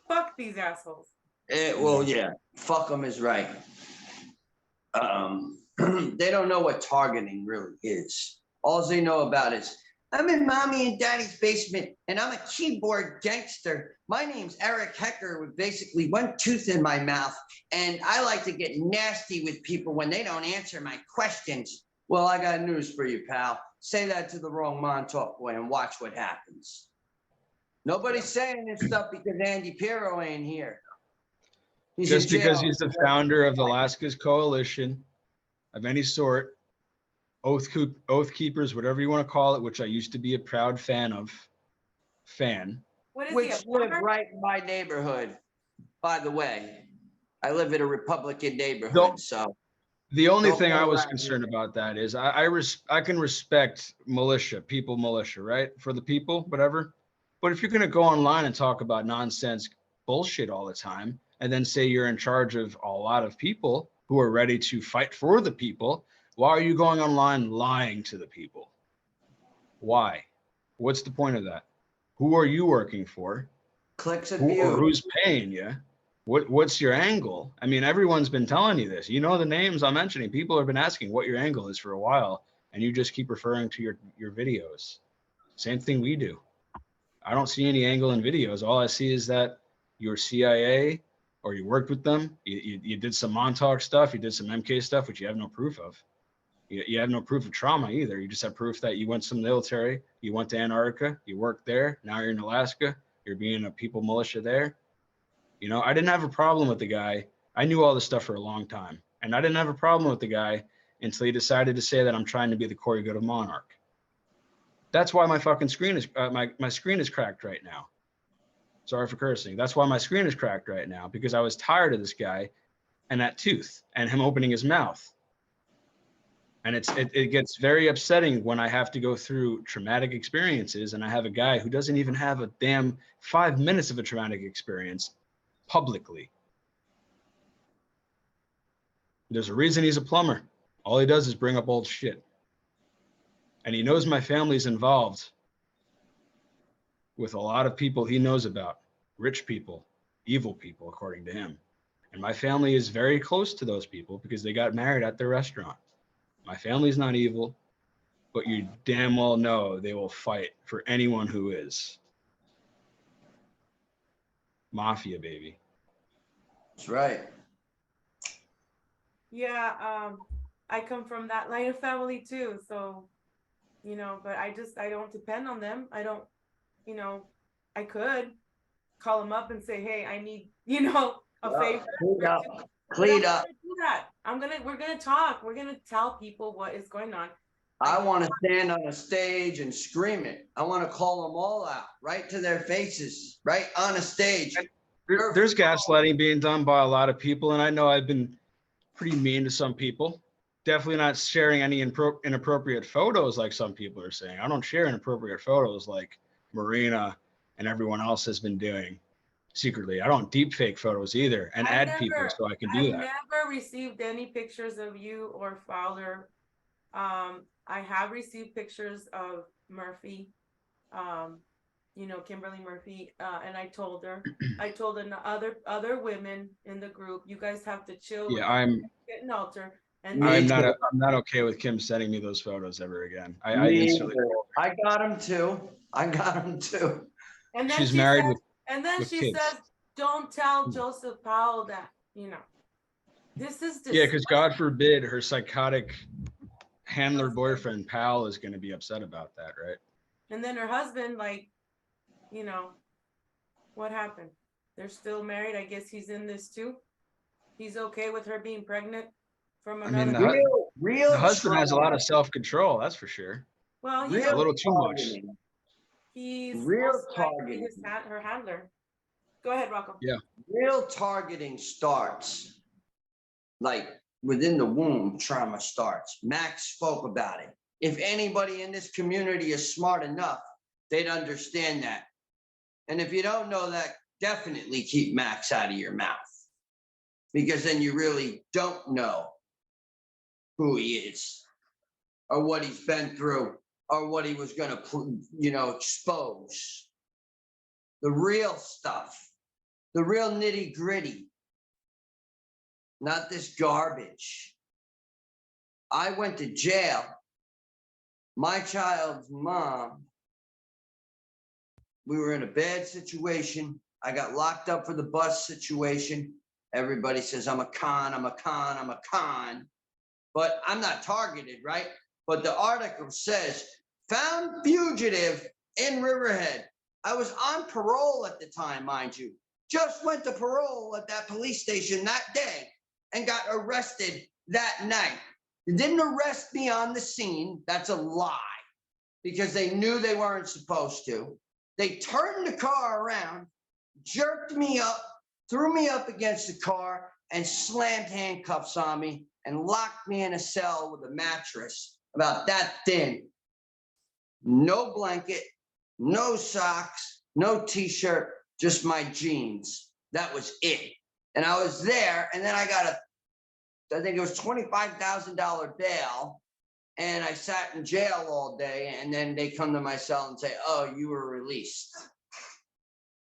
[SPEAKER 1] Fuck these assholes.
[SPEAKER 2] Well, yeah, fuck them is right. They don't know what targeting really is. All they know about is, I'm in mommy and daddy's basement and I'm a keyboard gangster. My name's Eric Hecker with basically one tooth in my mouth. And I like to get nasty with people when they don't answer my questions. Well, I got news for you, pal. Say that to the wrong Montauk boy and watch what happens. Nobody's saying this stuff because Andy Pirro ain't here. He's
[SPEAKER 3] Just
[SPEAKER 2] in
[SPEAKER 3] because
[SPEAKER 2] jail.
[SPEAKER 3] he's the founder of Alaska's coalition of any sort, oath keepers, whatever you want to call it, which I used to be a proud fan of.
[SPEAKER 1] What is
[SPEAKER 2] Which
[SPEAKER 1] he?
[SPEAKER 2] live right in my neighborhood, by the way. I live in a Republican neighborhood, so.
[SPEAKER 3] The only
[SPEAKER 2] Don't
[SPEAKER 3] thing I
[SPEAKER 2] go
[SPEAKER 3] was
[SPEAKER 2] around
[SPEAKER 3] concerned about that is I can respect militia, right? For the people, whatever. But if you're going to go online and talk about nonsense bullshit all the time, and then say you're in charge of a lot of people who are ready to fight for the people, why are you going online lying to the people? Why? What's the point of that? Who are you working for?
[SPEAKER 2] Clicks and views.
[SPEAKER 3] Or who's paying you? What's your angle? I mean, everyone's been telling you this. You know the names I'm mentioning. People have been asking what your angle is for a while, and you just keep referring to your videos. Same thing we do. I don't see any angle in videos. All I see is that you're CIA or you worked with them. You did some Montauk stuff. You did some MK stuff, which you have no proof of. You have no proof of trauma either. You just have proof that you went to the military. You went to Antarctica. You worked there. Now you're in Alaska. You're being a people militia there. You know, I didn't have a problem with the guy. I knew all this stuff for a long time. And I didn't have a problem with the guy until he decided to say that I'm trying to be the Corey Good of Monarch. That's why my fucking screen is, my screen is cracked right now. Sorry for cursing. That's why my screen is cracked right now, because I was tired of this guy and that tooth and him opening his mouth. And it gets very upsetting when I have to go through traumatic experiences and I have a guy who doesn't even have a damn 5 minutes of a traumatic experience publicly. There's a reason he's a plumber. All he does is bring up old shit. And he knows my family's involved with a lot of people he knows about, rich people, evil people, according to him. And my family is very close to those people because they got married at their restaurant. My family's not evil, but you damn well know they will fight for anyone who is. Mafia, baby.
[SPEAKER 2] That's right.
[SPEAKER 1] Yeah, I come from that line of family too. So, you know, but I don't depend on them. I don't, you know, I could call them up and say, hey, I need, you know, a favor.
[SPEAKER 2] Clean up.
[SPEAKER 1] We're gonna talk. We're gonna tell people what is going on.
[SPEAKER 2] I want to stand on a stage and scream it. I want to call them all out, right to their faces, right on a stage.
[SPEAKER 3] There's gaslighting being done by a lot of people, and I know I've been pretty mean to some people. definitely not sharing any inappropriate photos like some people are saying. I don't share inappropriate photos like Marina and everyone else has been doing secretly. I don't deep fake photos either and add people so I can do
[SPEAKER 1] I've
[SPEAKER 3] that.
[SPEAKER 1] never received any pictures of you or Fowler. I have received pictures of Murphy, Kimberly Murphy, and I told the other women in the group, you guys have to chill with
[SPEAKER 3] Yeah,
[SPEAKER 1] getting altar. And
[SPEAKER 2] Me
[SPEAKER 1] then,
[SPEAKER 3] I'm not okay with Kim sending me those photos ever again. I
[SPEAKER 2] Me
[SPEAKER 3] instantly.
[SPEAKER 2] either. I got him too. I got him too.
[SPEAKER 1] and then
[SPEAKER 3] She's
[SPEAKER 1] she
[SPEAKER 3] married
[SPEAKER 1] says, and then
[SPEAKER 3] with
[SPEAKER 1] she
[SPEAKER 3] kids.
[SPEAKER 1] says, don't tell Joseph Powell that, this is
[SPEAKER 3] Yeah, because God
[SPEAKER 1] disgusting.
[SPEAKER 3] forbid her psychotic handler boyfriend Pal is going to be upset about that, right?
[SPEAKER 1] And then her husband, like, what happened? They're still married. I guess he's in this too. He's okay with her being pregnant from
[SPEAKER 3] I mean,
[SPEAKER 1] another.
[SPEAKER 2] Real
[SPEAKER 3] the husband has a lot
[SPEAKER 2] targeting.
[SPEAKER 3] of self-control, that's for sure.
[SPEAKER 1] Well,
[SPEAKER 3] A little too much.
[SPEAKER 2] Targeting.
[SPEAKER 1] he's
[SPEAKER 2] Real
[SPEAKER 1] most likely
[SPEAKER 2] targeting.
[SPEAKER 1] her handler. Go ahead, Rocko.
[SPEAKER 3] Yeah.
[SPEAKER 2] Real targeting starts like within the womb. Trauma starts. Max spoke about it. If anybody in this community is smart enough, they'd understand that. And if you don't know that, definitely keep Max out of your mouth, because then you really don't know who he is or what he's been through or what he was going to, expose. The real stuff, the real nitty gritty, not this garbage. I went to jail. My child's mom, we were in a bad situation. I got locked up for the bus situation. Everybody says I'm a con, I'm a con, I'm a con. But I'm not targeted, right? But the article says, found fugitive in Riverhead. I was on parole at the time, mind you. Just went to parole at that police station that day and got arrested that night. They didn't arrest me on the scene. That's a lie, because they knew they weren't supposed to. They turned the car around, jerked me up, threw me up against the car, and slammed handcuffs on me and locked me in a cell with a mattress about that thin. No blanket, no socks, no t-shirt, just my jeans. That was it. And I was there, and then I got I think it was $25,000 bail. And I sat in jail all day, and then they come to my cell and say, oh, you were released.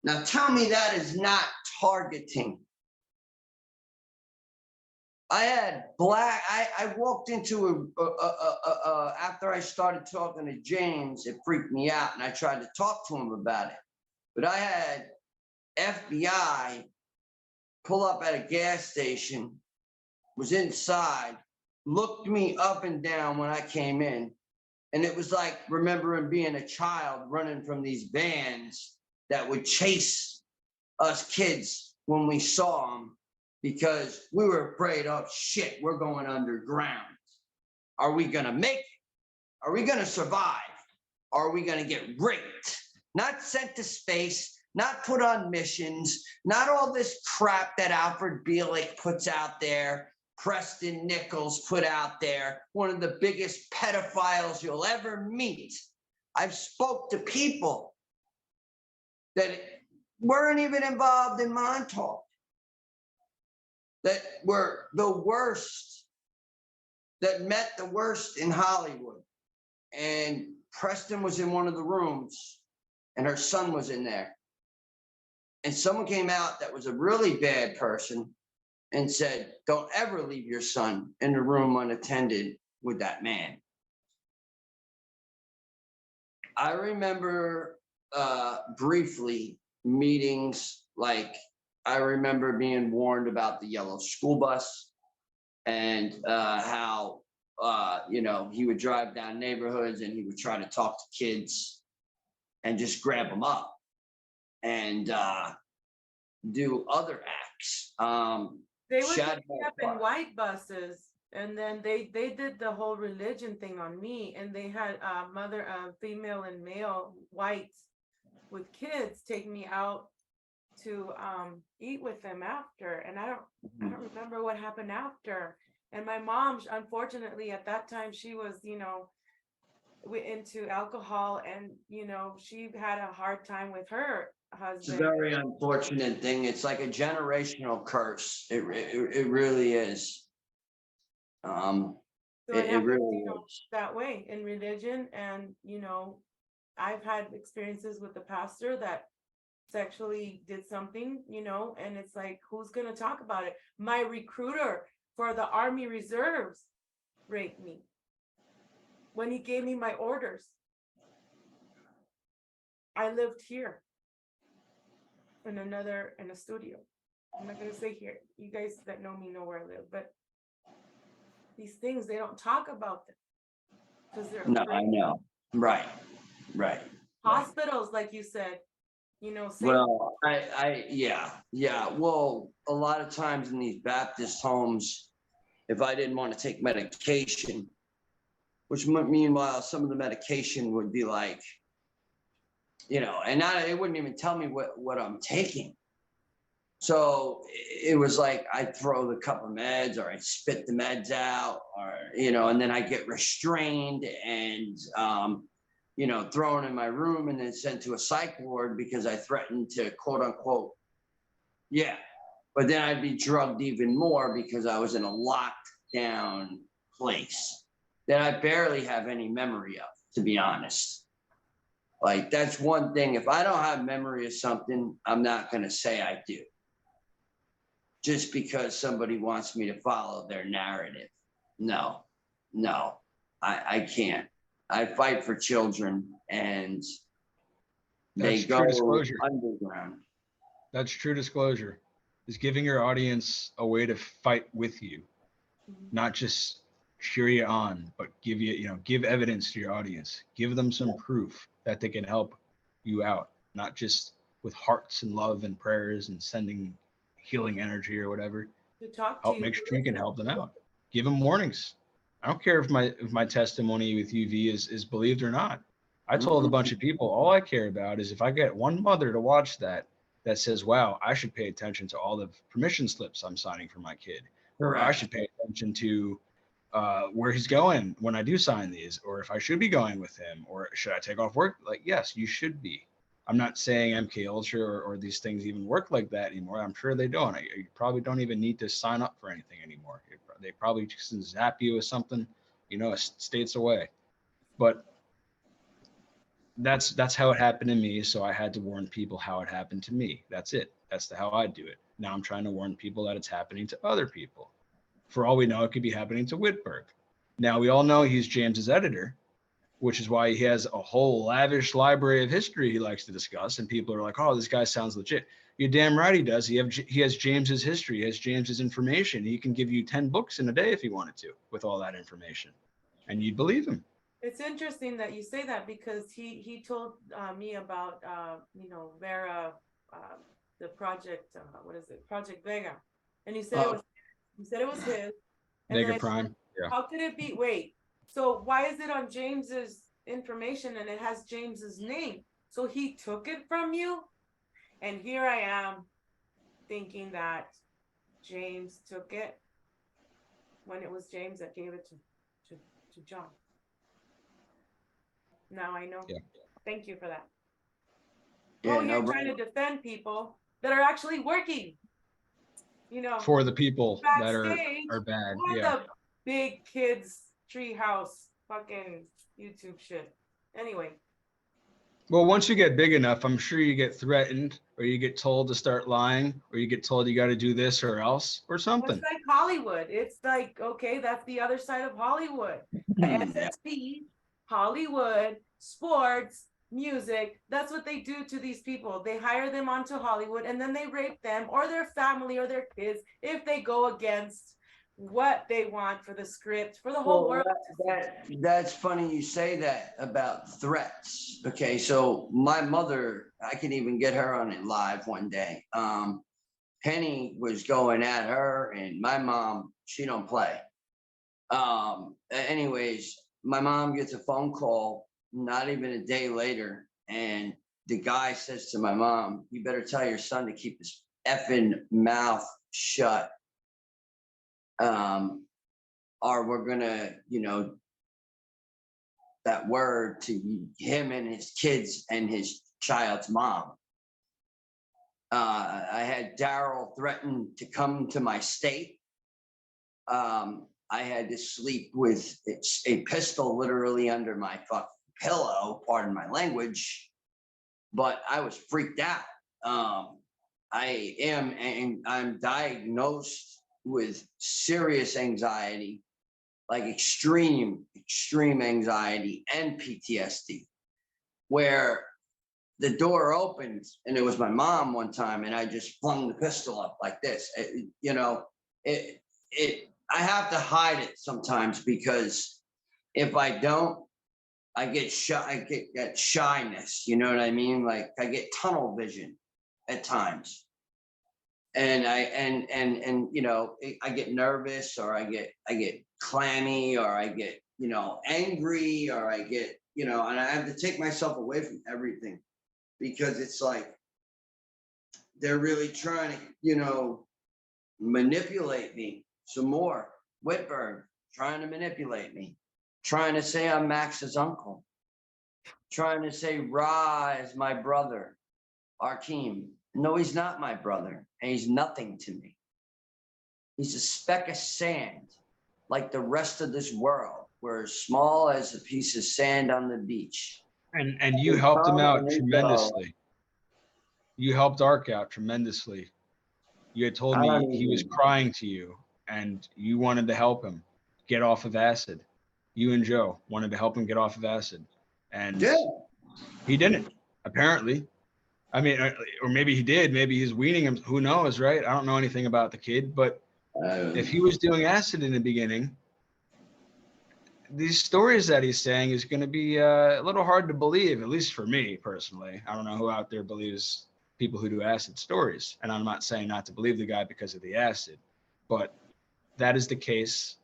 [SPEAKER 2] Now tell me that is not targeting. I had I walked into after I started talking to James, it freaked me out, and I tried to talk to him about it. But I had FBI pull up at a gas station, was inside, looked me up and down when I came in. And it was like remembering being a child running from these vans that would chase us kids when we saw them, because we were afraid, oh shit, we're going underground. Are we going to make it? Are we going to survive? Are we going to get raped? Not sent to space, not put on missions, not all this crap that Alfred Bielik puts out there, Preston Nichols put out there, one of the biggest pedophiles you'll ever meet. I've spoke to people that weren't even involved in Montauk, that were the worst, that met the worst in Hollywood. And Preston was in one of the rooms, and her son was in there. And someone came out that was a really bad person and said, don't ever leave your son in the room unattended with that man. I remember briefly meetings, like I remember being warned about the yellow school bus and how, he would drive down neighborhoods and he would try to talk to kids and just grab them up and do other acts.
[SPEAKER 1] They would pick me up in white buses, and then they did the whole religion thing on me, and they had female and male whites with kids take me out to eat with them after, and I don't remember what happened after. And my mom, unfortunately, at that time, she was, into alcohol, and, she had a hard time with her
[SPEAKER 2] It's a
[SPEAKER 1] husband.
[SPEAKER 2] very unfortunate thing. It's like a generational curse. It really is.
[SPEAKER 1] So it
[SPEAKER 2] It
[SPEAKER 1] happens,
[SPEAKER 2] really is.
[SPEAKER 1] that way in religion. And, I've had experiences with the pastor that sexually did something, and it's like, who's going to talk about it? My recruiter for the Army Reserves raped me when he gave me my orders. I lived here in a studio. I'm not going to say here. You guys that know me know where I live, but these things, they don't talk about them because they're
[SPEAKER 2] No, I
[SPEAKER 1] afraid.
[SPEAKER 2] know. Right.
[SPEAKER 1] Hospitals, like you said, say,
[SPEAKER 2] Well, yeah. Well, a lot of times in these Baptist homes, if I didn't want to take medication, which meanwhile, some of the medication would be like, and it wouldn't even tell me what I'm taking. So it was like I'd throw the cup of meds, or I'd spit the meds out, or, and then I'd get restrained and, thrown in my room and then sent to a psych ward because I threatened to, quote unquote, yeah. But then I'd be drugged even more because I was in a locked down place that I barely have any memory of, to be honest. Like, that's one thing. If I don't have memory of something, I'm not going to say I do, just because somebody wants me to follow their narrative. No, I can't. I fight for children, and they
[SPEAKER 3] That's
[SPEAKER 2] go
[SPEAKER 3] true disclosure.
[SPEAKER 2] underground.
[SPEAKER 3] That's true disclosure. Is giving your audience a way to fight with you, not just cheer you on, but give evidence to your audience. Give them some proof that they can help you out, not just with hearts and love and prayers and sending healing energy or whatever.
[SPEAKER 1] to talk to
[SPEAKER 3] Help
[SPEAKER 1] you.
[SPEAKER 3] make sure you can help them out. Give them warnings. I don't care if my testimony with UV is believed or not. I told a bunch of people, all I care about is if I get one mother to watch that says, wow, I should pay attention to all the permission slips I'm signing for my kid. Or I should pay attention to where he's going when I do sign these, or if I should be going with him, or should I take off work? Like, yes, you should be. I'm not saying MK Ultra or these things even work like that anymore. I'm sure they don't. You probably don't even need to sign up for anything anymore. They probably just zap you with something, states away. But that's how it happened to me. So I had to warn people how it happened to me. That's it. That's how I do it. Now I'm trying to warn people that it's happening to other people. For all we know, it could be happening to Whitberg. Now we all know he's James's editor, which is why he has a whole lavish library of history he likes to discuss. And people are like, oh, this guy sounds legit. You're damn right he does. He has James's history. He has James's information. He can give you 10 books in a day if he wanted to with all that information. And you'd believe him.
[SPEAKER 1] It's interesting that you say that, because he told me about, Vera, the project, what is it? Project Vega. And he said it was his. And
[SPEAKER 3] Mega
[SPEAKER 1] then I
[SPEAKER 3] Prime.
[SPEAKER 1] said,
[SPEAKER 3] Yeah.
[SPEAKER 1] how could it be? Wait, so why is it on James's information and it has James's name? So he took it from you? And here I am thinking that James took it when it was James that gave it to John. Now I know.
[SPEAKER 3] Yeah.
[SPEAKER 1] Thank you for that.
[SPEAKER 2] Yeah,
[SPEAKER 1] You're trying to defend people that are actually working,
[SPEAKER 3] For the people that
[SPEAKER 1] backstage
[SPEAKER 3] are bad.
[SPEAKER 1] for
[SPEAKER 3] Yeah.
[SPEAKER 1] the big kids treehouse fucking YouTube shit. Anyway.
[SPEAKER 3] Well, once you get big enough, I'm sure you get threatened, or you get told to start lying, or you get told you got to do this or else or something.
[SPEAKER 1] It's like Hollywood. It's like, okay, that's the other side of Hollywood. SSP, Hollywood, sports, music. That's what they do to these people. They hire them onto Hollywood, and then they rape them or their family or their kids if they go against what they want for the script, for the whole world.
[SPEAKER 2] That's funny you say that about threats. Okay, so my mother, I can even get her on it live one day. Penny was going at her, and my mom, she don't play. Anyways, my mom gets a phone call not even a day later, and the guy says to my mom, you better tell your son to keep his effing mouth shut. or we're gonna, that word to him and his kids and his child's mom. I had Daryl threaten to come to my state. I had to sleep with a pistol literally under my fucking pillow, pardon my language, but I was freaked out. I'm diagnosed with serious anxiety, like extreme anxiety and PTSD, where the door opened and it was my mom one time, and I just flung the pistol up like this. I have to hide it sometimes, because if I don't, I get shy. I get that shyness. You know what I mean? Like I get tunnel vision at times, and I get nervous, or I get clammy, or I get angry, or I get and I have to take myself away from everything, because it's like they're really trying to manipulate me some more. Whitburn trying to manipulate me, trying to say I'm Max's uncle, trying to say Ra is my brother, Arkeem. No, he's not my brother, and he's nothing to me. He's a speck of sand, like the rest of this world. We're as small as a piece of sand on the beach.
[SPEAKER 3] And you helped him out tremendously. You helped Ark out tremendously. You had told me he was crying to you, and you wanted to help him get off of acid. You and Joe wanted to help him get off of acid, and he didn't, apparently. I mean, or maybe he did. Maybe he's weaning him. Who knows, right? I don't know anything about the kid, but if he was doing acid in the beginning, these stories that he's saying is going to be a little hard to believe, at least for me personally. I don't know who out there believes people who do acid stories, and I'm not saying not to believe the guy because of the acid, but that is the case,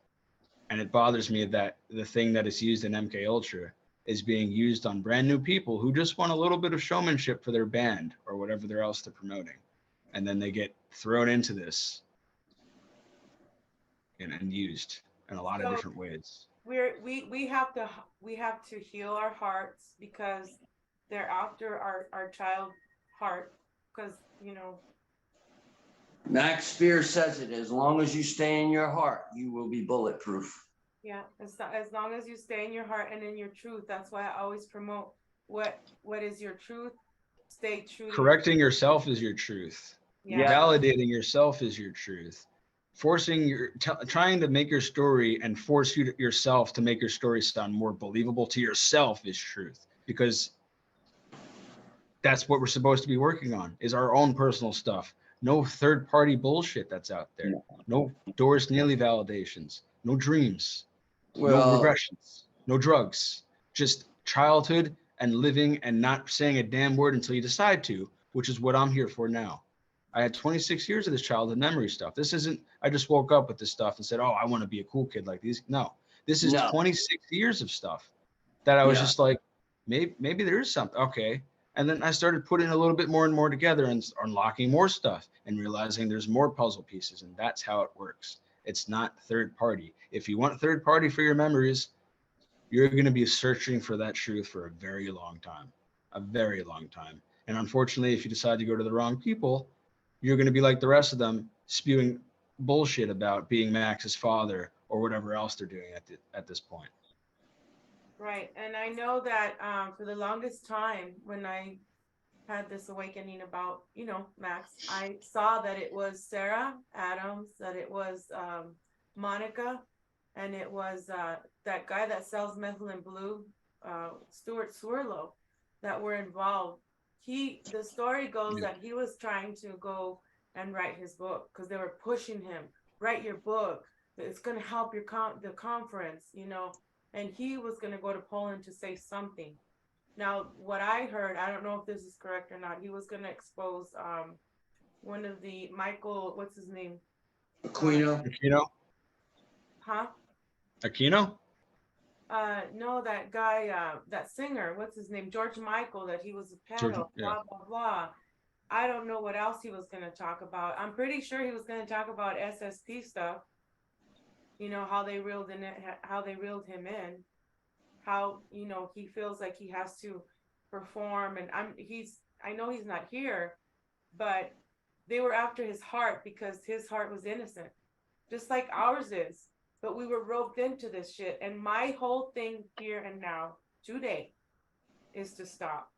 [SPEAKER 3] and it bothers me that the thing that is used in MK Ultra is being used on brand new people who just want a little bit of showmanship for their band or whatever else they're promoting, and then they get thrown into this and used in a lot of different ways.
[SPEAKER 1] We have to heal our hearts, because they're after our child heart, because
[SPEAKER 2] Max Spears says it, as long as you stay in your heart, you will be bulletproof.
[SPEAKER 1] yeah, as long as you stay in your heart and in your truth. That's why I always promote what is your truth. Stay true.
[SPEAKER 3] Correcting yourself is your truth.
[SPEAKER 1] Yeah.
[SPEAKER 3] Validating yourself is your truth. Trying to make your story and force yourself to make your story sound more believable to yourself is truth, because that's what we're supposed to be working on, is our own personal stuff. No third party bullshit that's out there. No Doris Neely validations, no dreams, no regressions, no drugs, just childhood and living and not saying a damn word until you decide to, which is what I'm here for now. I had 26 years of this childhood memory stuff. This isn't, I just woke up with this stuff and said, oh, I want to be a cool kid like these. No, this is 26 years of stuff that I was just like, maybe there is something. Okay. And then I started putting a little bit more and more together and unlocking more stuff and realizing there's more puzzle pieces. And that's how it works. It's not third party. If you want third party for your memories, you're going to be searching for that truth for a very long time, And unfortunately, if you decide to go to the wrong people, you're going to be like the rest of them, spewing bullshit about being Max's father or whatever else they're doing at this point.
[SPEAKER 1] Right. And I know that for the longest time, when I had this awakening about, Max, I saw that it was Sarah Adams, that it was Monica, and it was that guy that sells methylene blue, Stuart Swirlo, that were involved. The story goes that he was trying to go and write his book, because they were pushing him, write your book. It's going to help your the conference, and he was going to go to Poland to say something. Now, what I heard, I don't know if this is correct or not, he was going to expose one of the Michael, what's his name?
[SPEAKER 2] Aquino.
[SPEAKER 1] Huh?
[SPEAKER 3] Aquino?
[SPEAKER 1] No, that guy, that singer, what's his name? George Michael, that he was a pedo, blah, blah, blah. I don't know what else he was going to talk about. I'm pretty sure he was going to talk about SSP stuff. you know, how they reeled in it, how they reeled him in, how, you know, he feels like he has to perform. And I know he's not here, but they were after his heart because his heart was innocent, just like ours is. But we were roped into this shit. And my whole thing here and now, today, is to stop.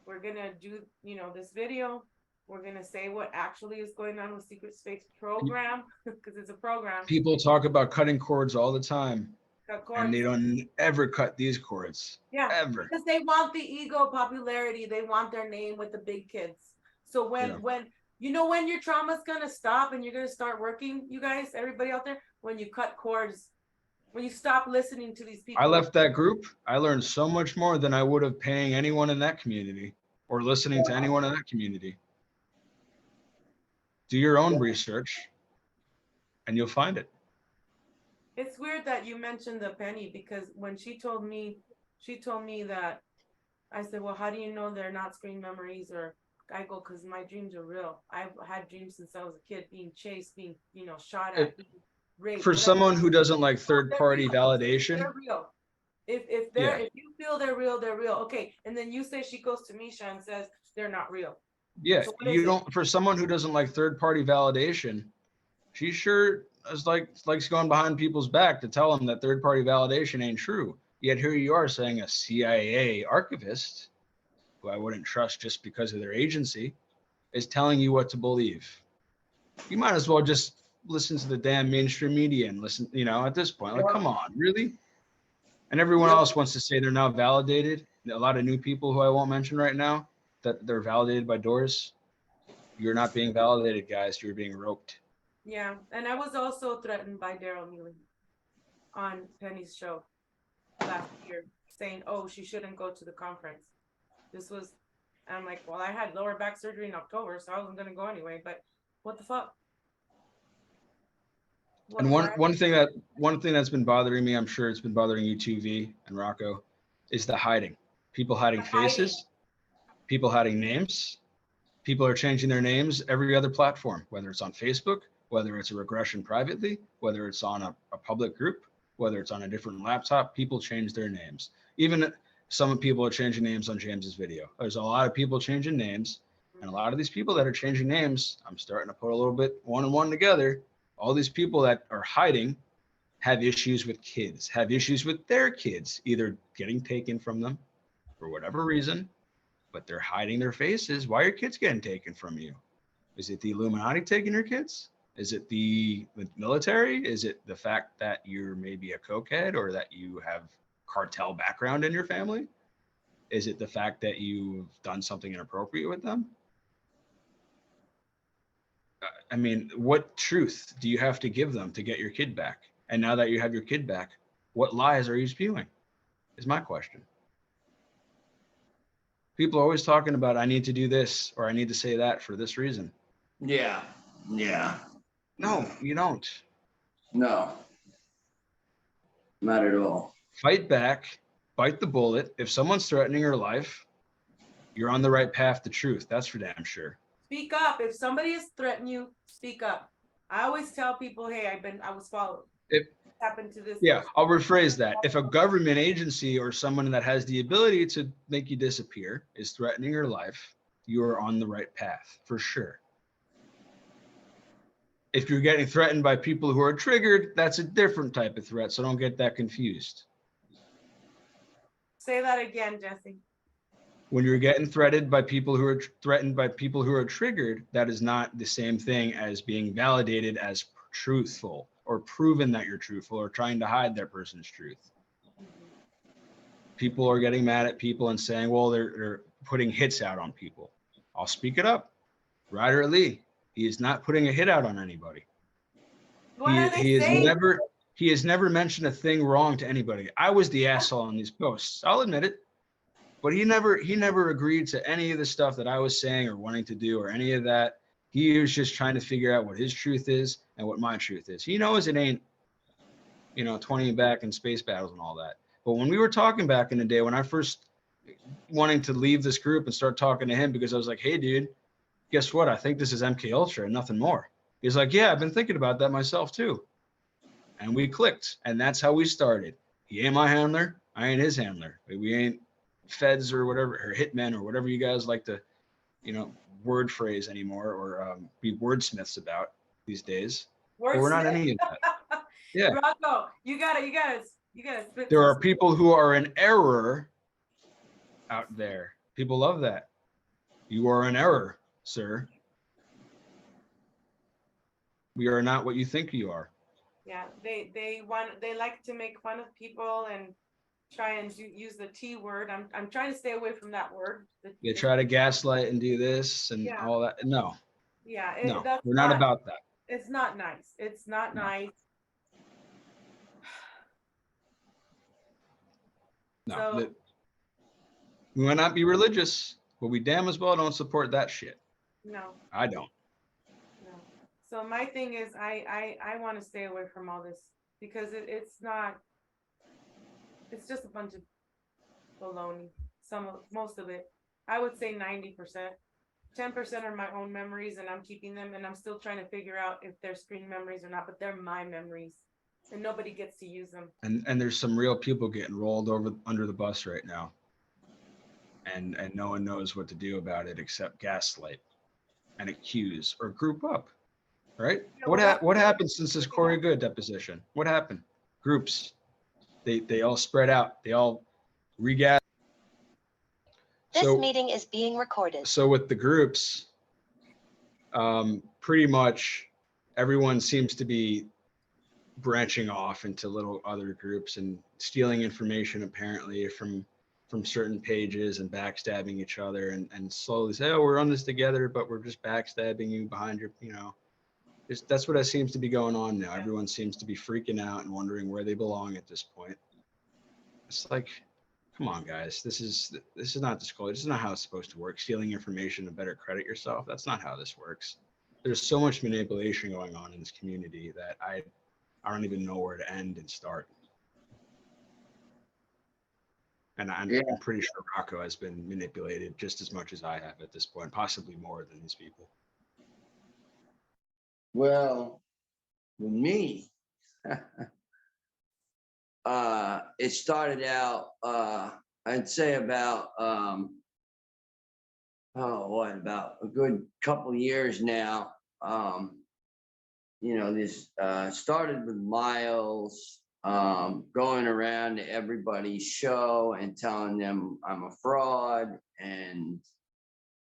[SPEAKER 1] We're gonna do, you know, this video. We're gonna say what actually is going on with Secret Space program, because it's a program.
[SPEAKER 3] People talk about cutting cords all the time,
[SPEAKER 1] Cut
[SPEAKER 3] and they
[SPEAKER 1] cords.
[SPEAKER 3] don't ever cut these cords.
[SPEAKER 1] Yeah,
[SPEAKER 3] Ever.
[SPEAKER 1] because they want the ego popularity. They want their name with the big kids. So
[SPEAKER 3] Yeah.
[SPEAKER 1] when you know when your trauma's gonna stop and you're gonna start working, you guys, everybody out there, when you cut cords, when you stop listening to these people.
[SPEAKER 3] I left that group. I learned so much more than I would have paying anyone in that community or listening to anyone in that community. Do your own research and you'll find it.
[SPEAKER 1] It's weird that you mentioned the penny, because when she told me that, I said, well, how do you know they're not screen memories? Or I go, because my dreams are real. I've had dreams since I was a kid, being chased, being, you know, shot at, being raped.
[SPEAKER 3] For
[SPEAKER 1] whatever.
[SPEAKER 3] someone who doesn't like
[SPEAKER 1] They're
[SPEAKER 3] third-party
[SPEAKER 1] real.
[SPEAKER 3] validation,
[SPEAKER 1] They're real. If
[SPEAKER 3] Yeah.
[SPEAKER 1] if you feel they're real, they're real. Okay. And then you say, she goes to Misha and says they're not real.
[SPEAKER 3] yeah,
[SPEAKER 1] So what is
[SPEAKER 3] you
[SPEAKER 1] it?
[SPEAKER 3] don't. For someone who doesn't like third-party validation, she sure is likes going behind people's back to tell them that third-party validation ain't true. Yet here you are saying a CIA archivist, who I wouldn't trust just because of their agency, is telling you what to believe. You might as well just listen to the damn mainstream media and listen, you know, at this point, like, come on, really? And everyone else wants to say they're now validated. A lot of new people who I won't mention right now, that they're validated by doors. You're not being validated, guys. You're being roped.
[SPEAKER 1] Yeah. And I was also threatened by Daryl Mealy on Penny's show last year, saying, oh, she shouldn't go to the conference. This was, and I'm like, well, I had lower back surgery in October, so I wasn't gonna go anyway. But what the fuck?
[SPEAKER 3] And one thing that's been bothering me, I'm sure it's been bothering you too, V and Rocko, is the hiding. People hiding faces, people hiding names. People are changing their names every other platform, whether it's on Facebook, whether it's a regression privately, whether it's on a public group, whether it's on a different laptop. People change their names. Even some people are changing names on James's video. There's a lot of people changing names, and a lot of these people that are changing names, I'm starting to put a little bit one and one together. All these people that are hiding have issues with kids, have issues with their kids, either getting taken from them for whatever reason, but they're hiding their faces. Why are your kids getting taken from you? Is it the Illuminati taking your kids? Is it the military? Is it the fact that you're maybe a cokehead or that you have cartel background in your family? Is it the fact that you've done something inappropriate with them? I mean, what truth do you have to give them to get your kid back? And now that you have your kid back, what lies are you spewing? Is my question. People are always talking about, I need to do this or I need to say that for this reason.
[SPEAKER 2] Yeah.
[SPEAKER 3] No, you don't.
[SPEAKER 2] No. Not at all.
[SPEAKER 3] Fight back, bite the bullet. If someone's threatening your life, you're on the right path to truth. That's for damn sure.
[SPEAKER 1] Speak up. If somebody is threatening you, speak up. I always tell people, hey, I was followed. It happened to this.
[SPEAKER 3] Yeah, I'll rephrase that. If a government agency or someone that has the ability to make you disappear is threatening your life, you are on the right path for sure. If you're getting threatened by people who are triggered, that's a different type of threat. So don't get that confused.
[SPEAKER 1] Say that again, Jesse.
[SPEAKER 3] When you're getting threatened by people who are triggered, that is not the same thing as being validated as truthful or proven that you're truthful or trying to hide that person's truth. People are getting mad at people and saying, well, they're putting hits out on people. I'll speak it up. Ryder Lee, he is not putting a hit out on anybody. He has never mentioned a thing wrong to anybody. I was the asshole on these posts. I'll admit it. But he never agreed to any of the stuff that I was saying or wanting to do or any of that. He was just trying to figure out what his truth is and what my truth is. He knows it ain't, 20 back in space battles and all that. But when we were talking back in the day, when I first wanting to leave this group and start talking to him, because I was like, hey, dude, guess what? I think this is MK Ultra and nothing more. He's like, yeah, I've been thinking about that myself too. and we clicked, and that's how we started. He ain't my handler, I ain't his handler. We ain't feds or whatever, or hitmen or whatever you guys like to, word phrase anymore, or be wordsmiths about these days. But we're not any of that. Yeah.
[SPEAKER 1] Rocko, you gotta spit
[SPEAKER 3] There
[SPEAKER 1] some.
[SPEAKER 3] are people who are in error out there. People love that. You are in error, sir. We are not what you think you are.
[SPEAKER 1] Yeah, they like to make fun of people and try and use the T word. I'm trying to stay away from that word.
[SPEAKER 3] They try to gaslight and do this and
[SPEAKER 1] Yeah.
[SPEAKER 3] all that. No,
[SPEAKER 1] Yeah,
[SPEAKER 3] no,
[SPEAKER 1] that's
[SPEAKER 3] we're not about that.
[SPEAKER 1] It's not nice. It's not
[SPEAKER 3] No.
[SPEAKER 1] nice.
[SPEAKER 3] No,
[SPEAKER 1] So
[SPEAKER 3] we might not be religious, but we damn as well don't support that shit.
[SPEAKER 1] no,
[SPEAKER 3] I don't.
[SPEAKER 1] no. So my thing is, I want to stay away from all this because it's not. It's just a bunch of baloney. Most of it. I would say 90%. 10% are my own memories, and I'm keeping them, and I'm still trying to figure out if they're screen memories or not. But they're my memories, and nobody gets to use them.
[SPEAKER 3] And there's some real people getting rolled over under the bus right now, and no one knows what to do about it except gaslight and accuse or group up. Right?
[SPEAKER 1] Yeah,
[SPEAKER 3] What happened since this Corey Good deposition? What happened? Groups. They all spread out. They all regas.
[SPEAKER 4] This meeting is being recorded.
[SPEAKER 3] So with the groups, pretty much everyone seems to be branching off into little other groups and stealing information apparently from certain pages and backstabbing each other and slowly say, oh, we're on this together, but we're just backstabbing you behind your, that's what seems to be going on now. Everyone seems to be freaking out and wondering where they belong at this point. It's like, come on, guys. This is not disclosure. This is not how it's supposed to work. Stealing information to better credit yourself. That's not how this works. There's so much manipulation going on in this community that I don't even know where to end and start. And I'm pretty sure Rocko has been manipulated just as much as I have at this point, possibly more than these people.
[SPEAKER 2] Well, with me, it started out, I'd say about, about a good couple years now. This started with Miles going around to everybody's show and telling them I'm a fraud. And,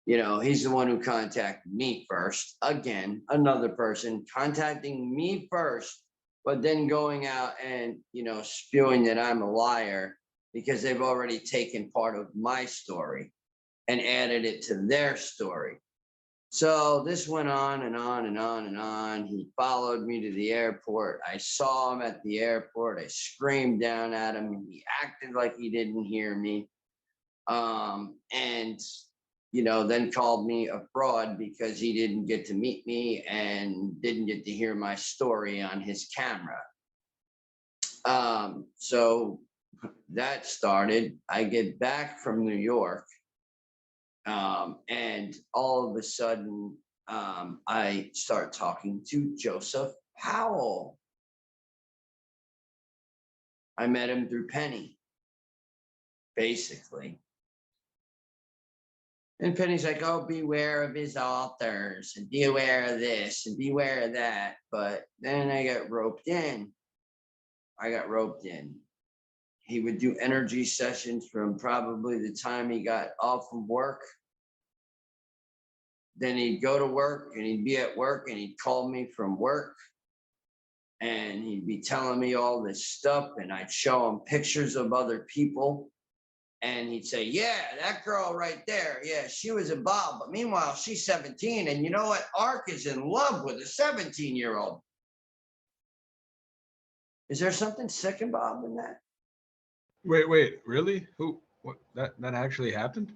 [SPEAKER 2] he's the one who contacted me first. Again, another person contacting me first, but then going out and, spewing that I'm a liar because they've already taken part of my story and added it to their story. So this went on and on and on and on. He followed me to the airport. I saw him at the airport. I screamed down at him. He acted like he didn't hear me. And then called me a fraud because he didn't get to meet me and didn't get to hear my story on his camera. So that started. I get back from New York. And all of a sudden, I start talking to Joseph Powell. I met him through Penny, basically. And Penny's like, oh, beware of his authors and beware of this and beware of that. But then I got roped in. He would do energy sessions from probably the time he got off of work. Then he'd go to work and he'd be at work and he'd call me from work. And he'd be telling me all this stuff and I'd show him pictures of other people. And he'd say, yeah, that girl right there. Yeah, she was a Bob. But meanwhile, she's 17. And you know what? Ark is in love with a 17-year-old. Is there something sick and Bob in that?
[SPEAKER 3] Wait, really? Who? What? That actually happened?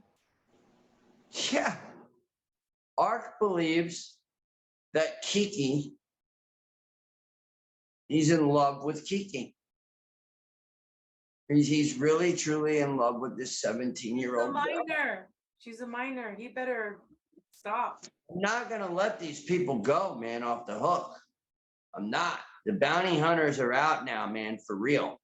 [SPEAKER 2] Yeah. Ark believes that Kiki, he's in love with Kiki. He's really, truly in love with this 17-year-old girl.
[SPEAKER 1] She's a minor. He better stop.
[SPEAKER 2] I'm not going to let these people go, man, off the hook. I'm not. The bounty hunters are out now, man, for real.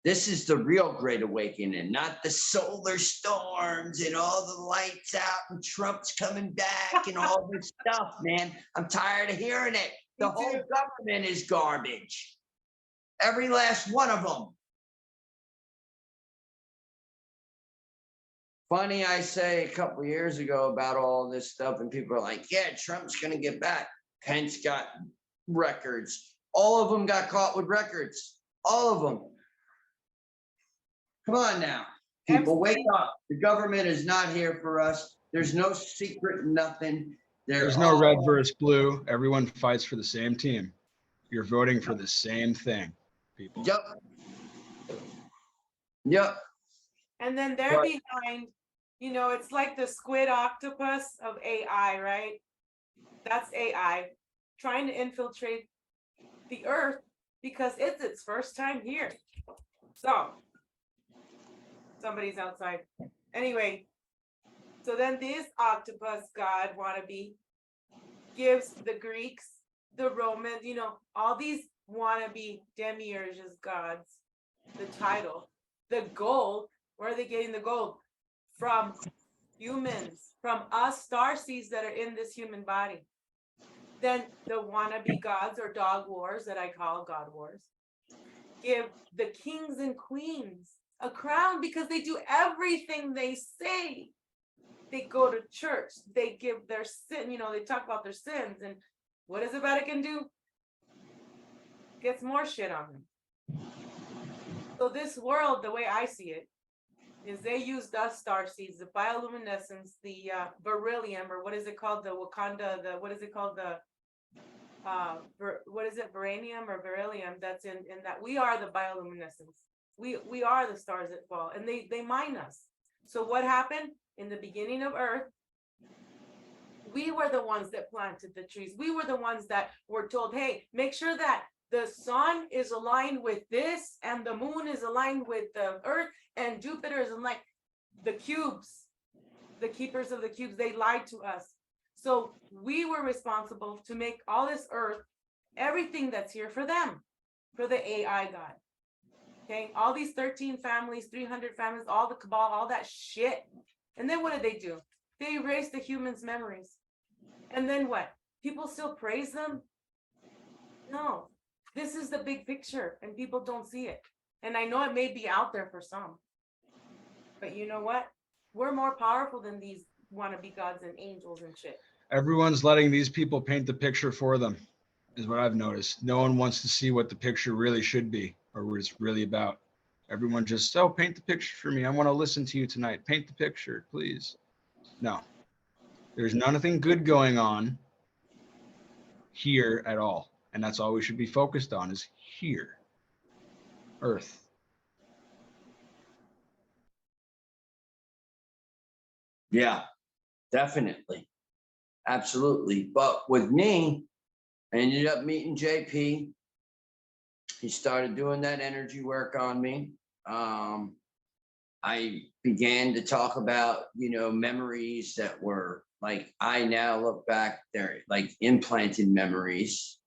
[SPEAKER 2] This is the real Great Awakening, not the solar storms and all the lights out and Trump's coming back and all this stuff, man. I'm tired of hearing it. The
[SPEAKER 1] Me
[SPEAKER 2] whole
[SPEAKER 1] too.
[SPEAKER 2] government is garbage. Every last one of them. Funny, I say a couple of years ago about all this stuff, and people are like, yeah, Trump's going to get back. Pence got records. All of them got caught with records. All of them. Come on now. People, wake up. The government is not here for us. There's no secret, nothing.
[SPEAKER 3] There's no red versus blue. Everyone fights for the same team. You're voting for the same thing, people.
[SPEAKER 2] Yep. Yep.
[SPEAKER 1] And then they're behind, you know, it's like the squid octopus of AI, right? That's AI trying to infiltrate the earth because it's its first time here. So somebody's outside. Anyway, so then this octopus god wannabe gives the Greeks, the Romans, you know, all these wannabe demiurges gods, the title, the gold. Where are they getting the gold? From humans, from us starseeds that are in this human body. Then the wannabe gods or dog wars that I call God wars give the kings and queens a crown because they do everything they say. They go to church, they give their sin, you know, they talk about their sins, and what does the Vatican do? Gets more shit on them. So this world, the way I see it, is they used us starseeds, the bioluminescence, the beryllium, or what is it called, the Wakanda, the what is it called, the what is it, beranium or beryllium, that's in that we are the bioluminescence. We are the stars that fall, and they mine us. So what happened in the beginning of Earth? We were the ones that planted the trees. We were the ones that were told, hey, make sure that the sun is aligned with this, and the moon is aligned with the earth, and Jupiter is aligned. The cubes, the keepers of the cubes, they lied to us. So we were responsible to make all this earth, everything that's here for them, for the AI God. Okay, all these 13 families, 300 families, all the cabal, all that shit. And then what did they do? They erased the humans' memories. And then what? People still praise them? No, this is the big picture, and people don't see it. And I know it may be out there for some, but you know what? We're more powerful than these wannabe gods and angels and shit.
[SPEAKER 3] Everyone's letting these people paint the picture for them, is what I've noticed. No one wants to see what the picture really should be or what it's really about. Everyone just, oh, paint the picture for me. I want to listen to you tonight. Paint the picture, please. No, there's nothing good going on here at all. And that's all we should be focused on is here, Earth.
[SPEAKER 2] Yeah, definitely. Absolutely. But with me, I ended up meeting JP. He started doing that energy work on me. I began to talk about, you know, memories that were like, I now look back, they're like implanted memories.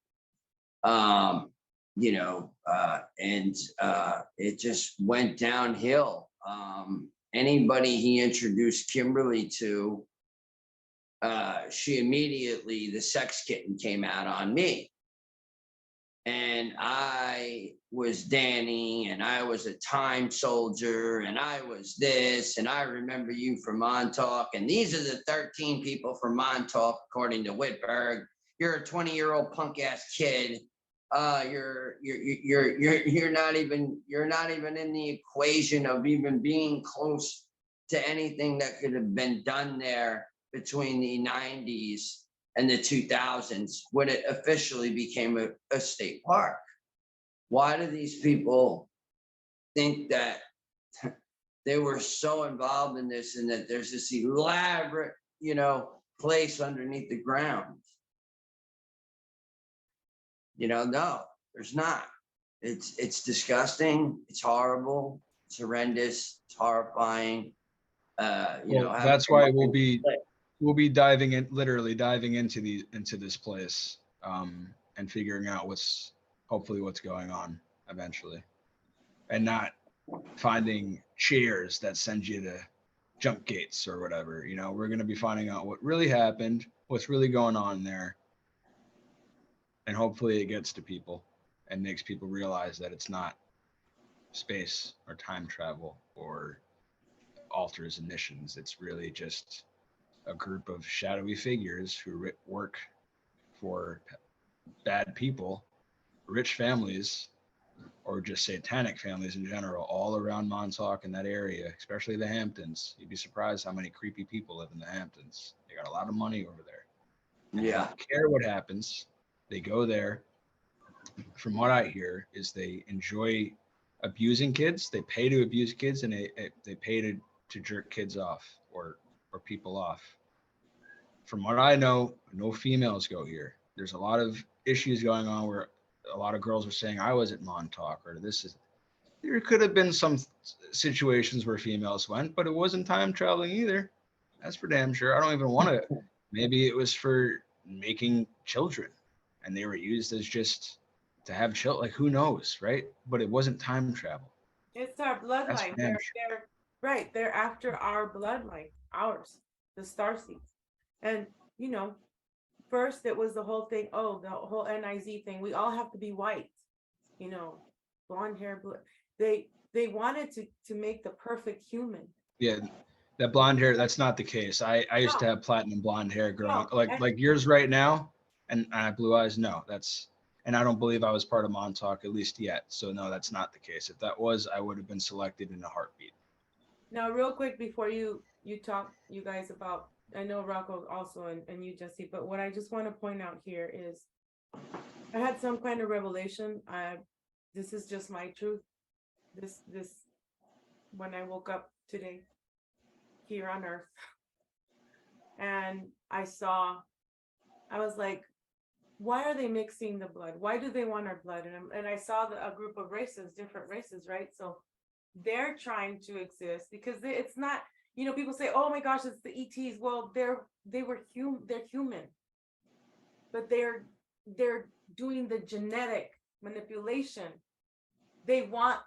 [SPEAKER 2] You know, and it just went downhill. Anybody he introduced Kimberly to, she immediately, the sex kitten came out on me. And I was Danny, and I was a time soldier, and I was this, and I remember you from Montauk, and these are the 13 people from Montauk, according to Whitberg. You're a 20-year-old punk ass kid. You're not even in the equation of even being close to anything that could have been done there between the 90s and the 2000s when it officially became a state park. Why do these people think that they were so involved in this and that there's this elaborate, you know, place underneath the ground? You know, no, there's not. It's disgusting. It's horrible. It's horrendous. It's horrifying.
[SPEAKER 3] That's why we'll be literally diving into this place, and figuring out what's hopefully what's going on eventually, and not finding chairs that send you to jump gates or whatever. You know, we're going to be finding out what really happened, what's really going on there, and hopefully it gets to people and makes people realize that it's not space or time travel or alters emissions. It's really just a group of shadowy figures who work for bad people, rich families, or just satanic families in general, all around Montauk and that area, especially the Hamptons. You'd be surprised how many creepy people live in the Hamptons. They got a lot of money over there. And they
[SPEAKER 2] Yeah.
[SPEAKER 3] don't care what happens. They go there. From what I hear, is they enjoy abusing kids. They pay to abuse kids, and they pay to jerk kids off or people off. From what I know, no females go here. There's a lot of issues going on where a lot of girls are saying I was at Montauk or this is. There could have been some situations where females went, but it wasn't time traveling either. That's for damn sure. I don't even want to. Maybe it was for making children, and they were used as just to have children. Like who knows, right? But it wasn't time travel.
[SPEAKER 1] It's our
[SPEAKER 3] That's for
[SPEAKER 1] bloodline.
[SPEAKER 3] damn sure.
[SPEAKER 1] They're right. They're after our bloodline, ours, the starseeds. And you know, first it was the whole thing. Oh, the whole NIZ thing. We all have to be white. You know, blonde hair. They wanted to make the perfect human.
[SPEAKER 3] Yeah, that blonde hair. That's not the case. I used to
[SPEAKER 1] No,
[SPEAKER 3] have platinum blonde hair growing,
[SPEAKER 1] no,
[SPEAKER 3] like yours right now, and I have blue eyes. No, that's. And I don't believe I was part of Montauk, at least yet. So no, that's not the case. If that was, I would have been selected in a heartbeat.
[SPEAKER 1] Now, real quick before you talk, you guys about, I know Rocco also and you Jesse, but what I just want to point out here is I had some kind of revelation. This is just my truth. This when I woke up today here on Earth, and I was like, why are they mixing the blood? Why do they want our blood? And I saw a group of races, different races, right? So they're trying to exist because it's not, you know, people say, oh my gosh, it's the ETs. Well, they're human, but they're doing the genetic manipulation. They want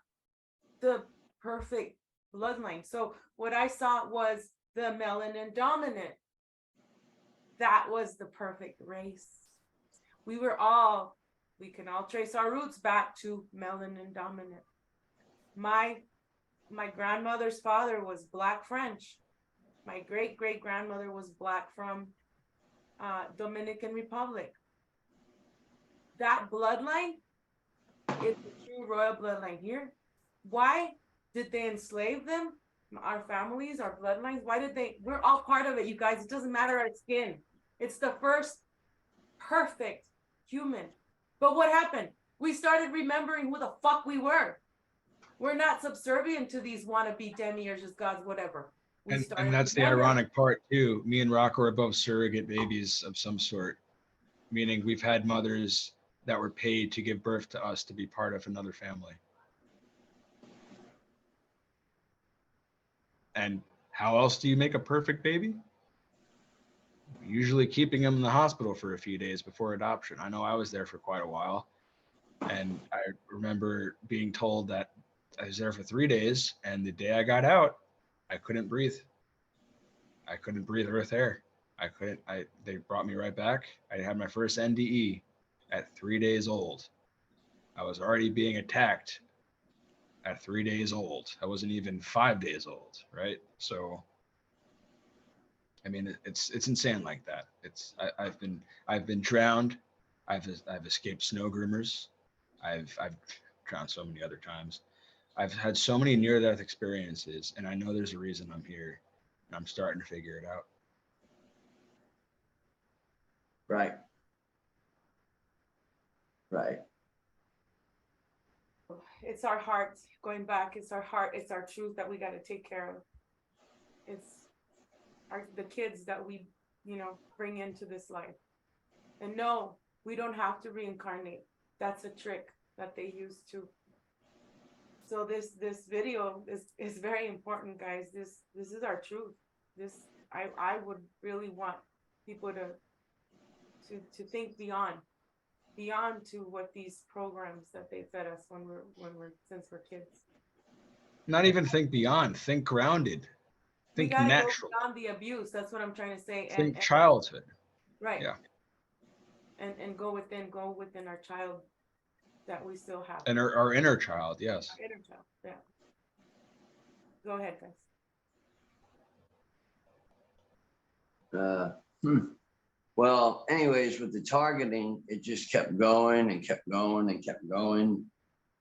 [SPEAKER 1] the perfect bloodline. So what I saw was the melanin dominant. That was the perfect race. We can all trace our roots back to melanin dominant. My grandmother's father was Black French. My great grandmother was Black from Dominican Republic. That bloodline is the true royal bloodline here. Why did they enslave them? Our families, our bloodlines. Why did they? We're all part of it, you guys. It doesn't matter our skin. It's the first perfect human. But what happened? We started remembering who the fuck we were. We're not subservient to these wannabe demiurges, gods, whatever.
[SPEAKER 3] And that's the ironic part too. Me and Rocko are both surrogate babies of some sort, meaning we've had mothers that were paid to give birth to us to be part of another family. And how else do you make a perfect baby? Usually keeping them in the hospital for a few days before adoption. I know I was there for quite a while. And I remember being told that I was there for 3 days, and the day I got out, I couldn't breathe. I couldn't breathe earth air. They brought me right back. I had my first NDE at 3 days old. I was already being attacked at 3 days old. I wasn't even 5 days old, right? So, I mean, it's insane like that. I've been drowned. I've escaped snow groomers. I've drowned so many other times. I've had so many near-death experiences, and I know there's a reason I'm here, and I'm starting to figure it out.
[SPEAKER 2] Right. Right.
[SPEAKER 1] It's our heart going back. It's our heart. It's our truth that we got to take care of. It's the kids that we, bring into this life. And no, we don't have to reincarnate. That's a trick that they use to. So this video is very important, guys. This is our truth. I would really want people to think beyond. beyond to what these programs that they fed us since we're kids.
[SPEAKER 3] Not even think beyond, think grounded,
[SPEAKER 1] We
[SPEAKER 3] think
[SPEAKER 1] gotta go
[SPEAKER 3] natural,
[SPEAKER 1] beyond the abuse. That's what I'm trying to say.
[SPEAKER 3] think
[SPEAKER 1] And
[SPEAKER 3] childhood.
[SPEAKER 1] right.
[SPEAKER 3] Yeah.
[SPEAKER 1] And go within our child that we still have.
[SPEAKER 3] And our inner child, yes.
[SPEAKER 1] Our inner child. Yeah. Go ahead, guys.
[SPEAKER 2] Well, anyways, with the targeting, it just kept going and kept going and kept going.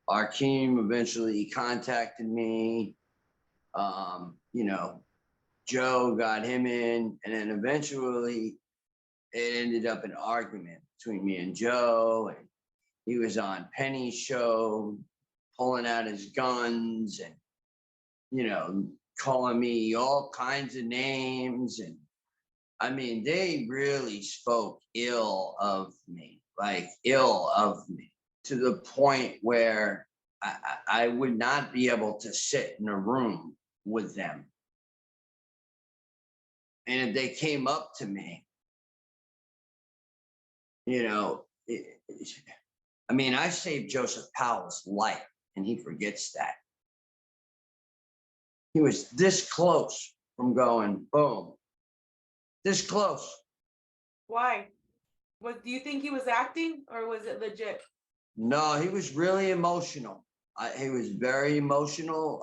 [SPEAKER 2] Our team eventually contacted me. You know, Joe got him in, and then eventually it ended up an argument between me and Joe, and he was on Penny's show, pulling out his guns and, you know, calling me all kinds of names. And I mean, they really spoke ill of me, like ill of me, to the point where I would not be able to sit in a room with them. And if they came up to me, you know, I mean, I saved Joseph Powell's life, and he forgets that. He was this close from going boom, this close.
[SPEAKER 1] Why? Do you think he was acting or was it legit?
[SPEAKER 2] No, he was really emotional. He was very emotional.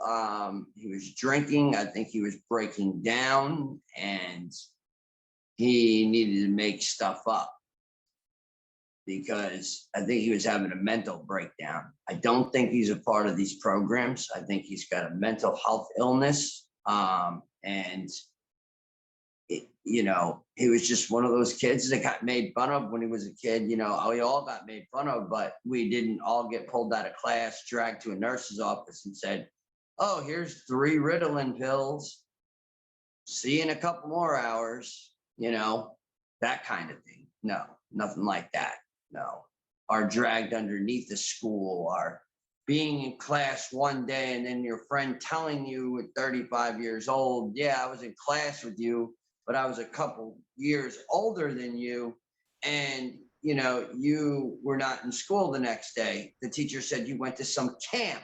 [SPEAKER 2] He was drinking. I think he was breaking down, and he needed to make stuff up because I think he was having a mental breakdown. I don't think he's a part of these programs. I think he's got a mental health illness. And you know, he was just one of those kids that got made fun of when he was a kid. You know, we all got made fun of, but we didn't all get pulled out of class, dragged to a nurse's office and said, oh, here's 3 Ritalin pills. See you in a couple more hours, you know, that kind of thing. No, nothing like that. No. Are dragged underneath the school, are being in class one day and then your friend telling you at 35 years old, yeah, I was in class with you, but I was a couple years older than you. And, you know, you were not in school the next day. The teacher said you went to some camp.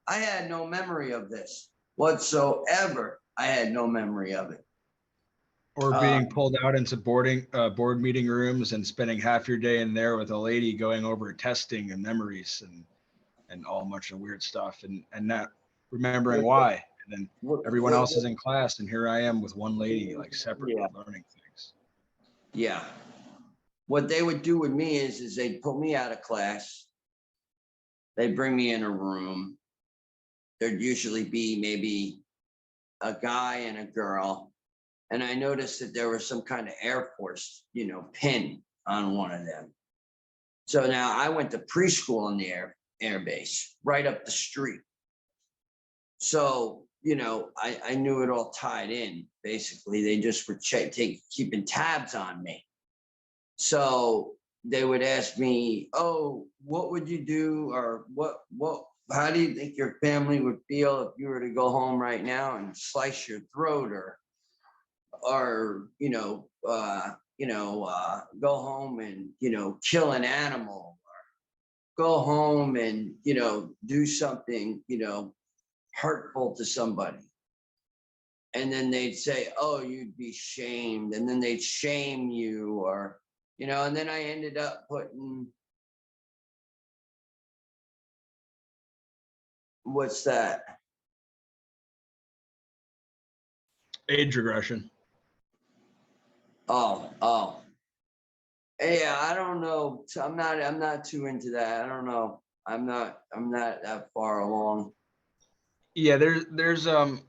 [SPEAKER 2] I had no memory of this whatsoever. I had no memory of it.
[SPEAKER 3] Or being pulled out into board meeting rooms and spending half your day in there with a lady going over testing and memories and all much of weird stuff and not remembering why. And then everyone else is in class and here I am with one lady like separately learning things.
[SPEAKER 2] Yeah. What they would do with me is they'd pull me out of class. They'd bring me in a room. There'd usually be maybe a guy and a girl. And I noticed that there was some kind of Air Force, you know, pin on one of them. So now I went to preschool in the air base right up the street. So, you know, I knew it all tied in. Basically, they just were keeping tabs on me. So they would ask me, oh, what would you do? Or how do you think your family would feel if you were to go home right now and slice your throat or go home and, you know, kill an animal or go home and, you know, do something, you know, hurtful to somebody. And then they'd say, oh, you'd be shamed. And then they'd shame you or, you know, and then I ended up putting, what's that?
[SPEAKER 3] Age regression.
[SPEAKER 2] Oh. Yeah, I don't know. So I'm not too into that. I don't know. I'm not that far along.
[SPEAKER 3] Yeah, there's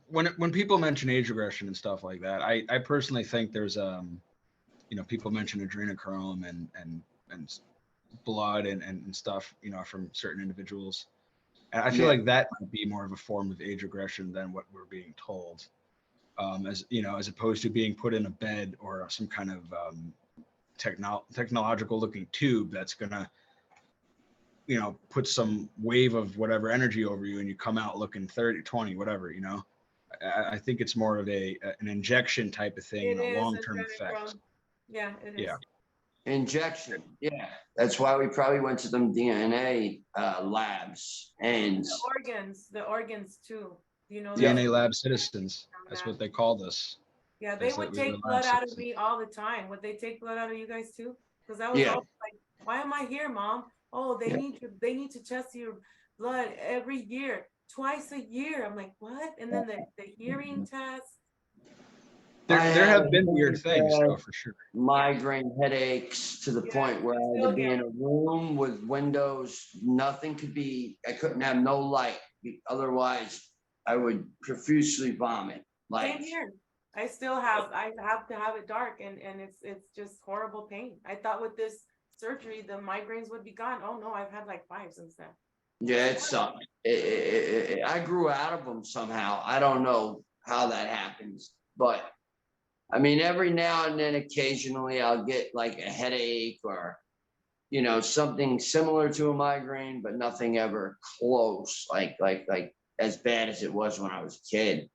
[SPEAKER 3] when people mention age regression and stuff like that, I personally think there's you know, people mention adrenochrome and blood and stuff, you know, from certain individuals. And I feel like that might be more of a form of age regression than what we're being told. As you know, as opposed to being put in a bed or some kind of technological looking tube that's gonna, you know, put some wave of whatever energy over you and you come out looking 30, 20, whatever, you know. I think it's more of an injection type of thing and a long-term effect.
[SPEAKER 1] Yeah, it is.
[SPEAKER 3] Yeah.
[SPEAKER 2] Injection. Yeah. That's why we probably went to them DNA labs and
[SPEAKER 1] The organs too. You know
[SPEAKER 2] Yeah.
[SPEAKER 1] that?
[SPEAKER 3] DNA lab citizens. That's what they called us.
[SPEAKER 1] Yeah, they
[SPEAKER 3] Is that
[SPEAKER 1] would
[SPEAKER 3] we were
[SPEAKER 1] take
[SPEAKER 3] lab
[SPEAKER 1] blood out of
[SPEAKER 3] citizens.
[SPEAKER 1] me all the time. Would they take blood out of you guys too? Because I was
[SPEAKER 2] Yeah.
[SPEAKER 1] always like, why am I here, Mom? Oh,
[SPEAKER 2] Yeah.
[SPEAKER 1] they need to test your blood every year, twice a year. I'm like, what? And then the hearing test.
[SPEAKER 2] I
[SPEAKER 3] There
[SPEAKER 2] had
[SPEAKER 3] have been weird things though, for sure.
[SPEAKER 2] migraine headaches to the
[SPEAKER 1] Yeah,
[SPEAKER 2] point where I had
[SPEAKER 1] still
[SPEAKER 2] to be
[SPEAKER 1] get
[SPEAKER 2] in a room with windows. I couldn't have no light. Otherwise, I would profusely vomit.
[SPEAKER 1] Same here. I have to have it dark and it's just horrible pain. I thought with this surgery the migraines would be gone. Oh no, I've had like 5 since then.
[SPEAKER 2] Yeah, it's something. I grew out of them somehow. I don't know how that happens, but I mean, every now and then, occasionally, I'll get like a headache or, something similar to a migraine, but nothing ever close, like as bad as it was when I was a kid.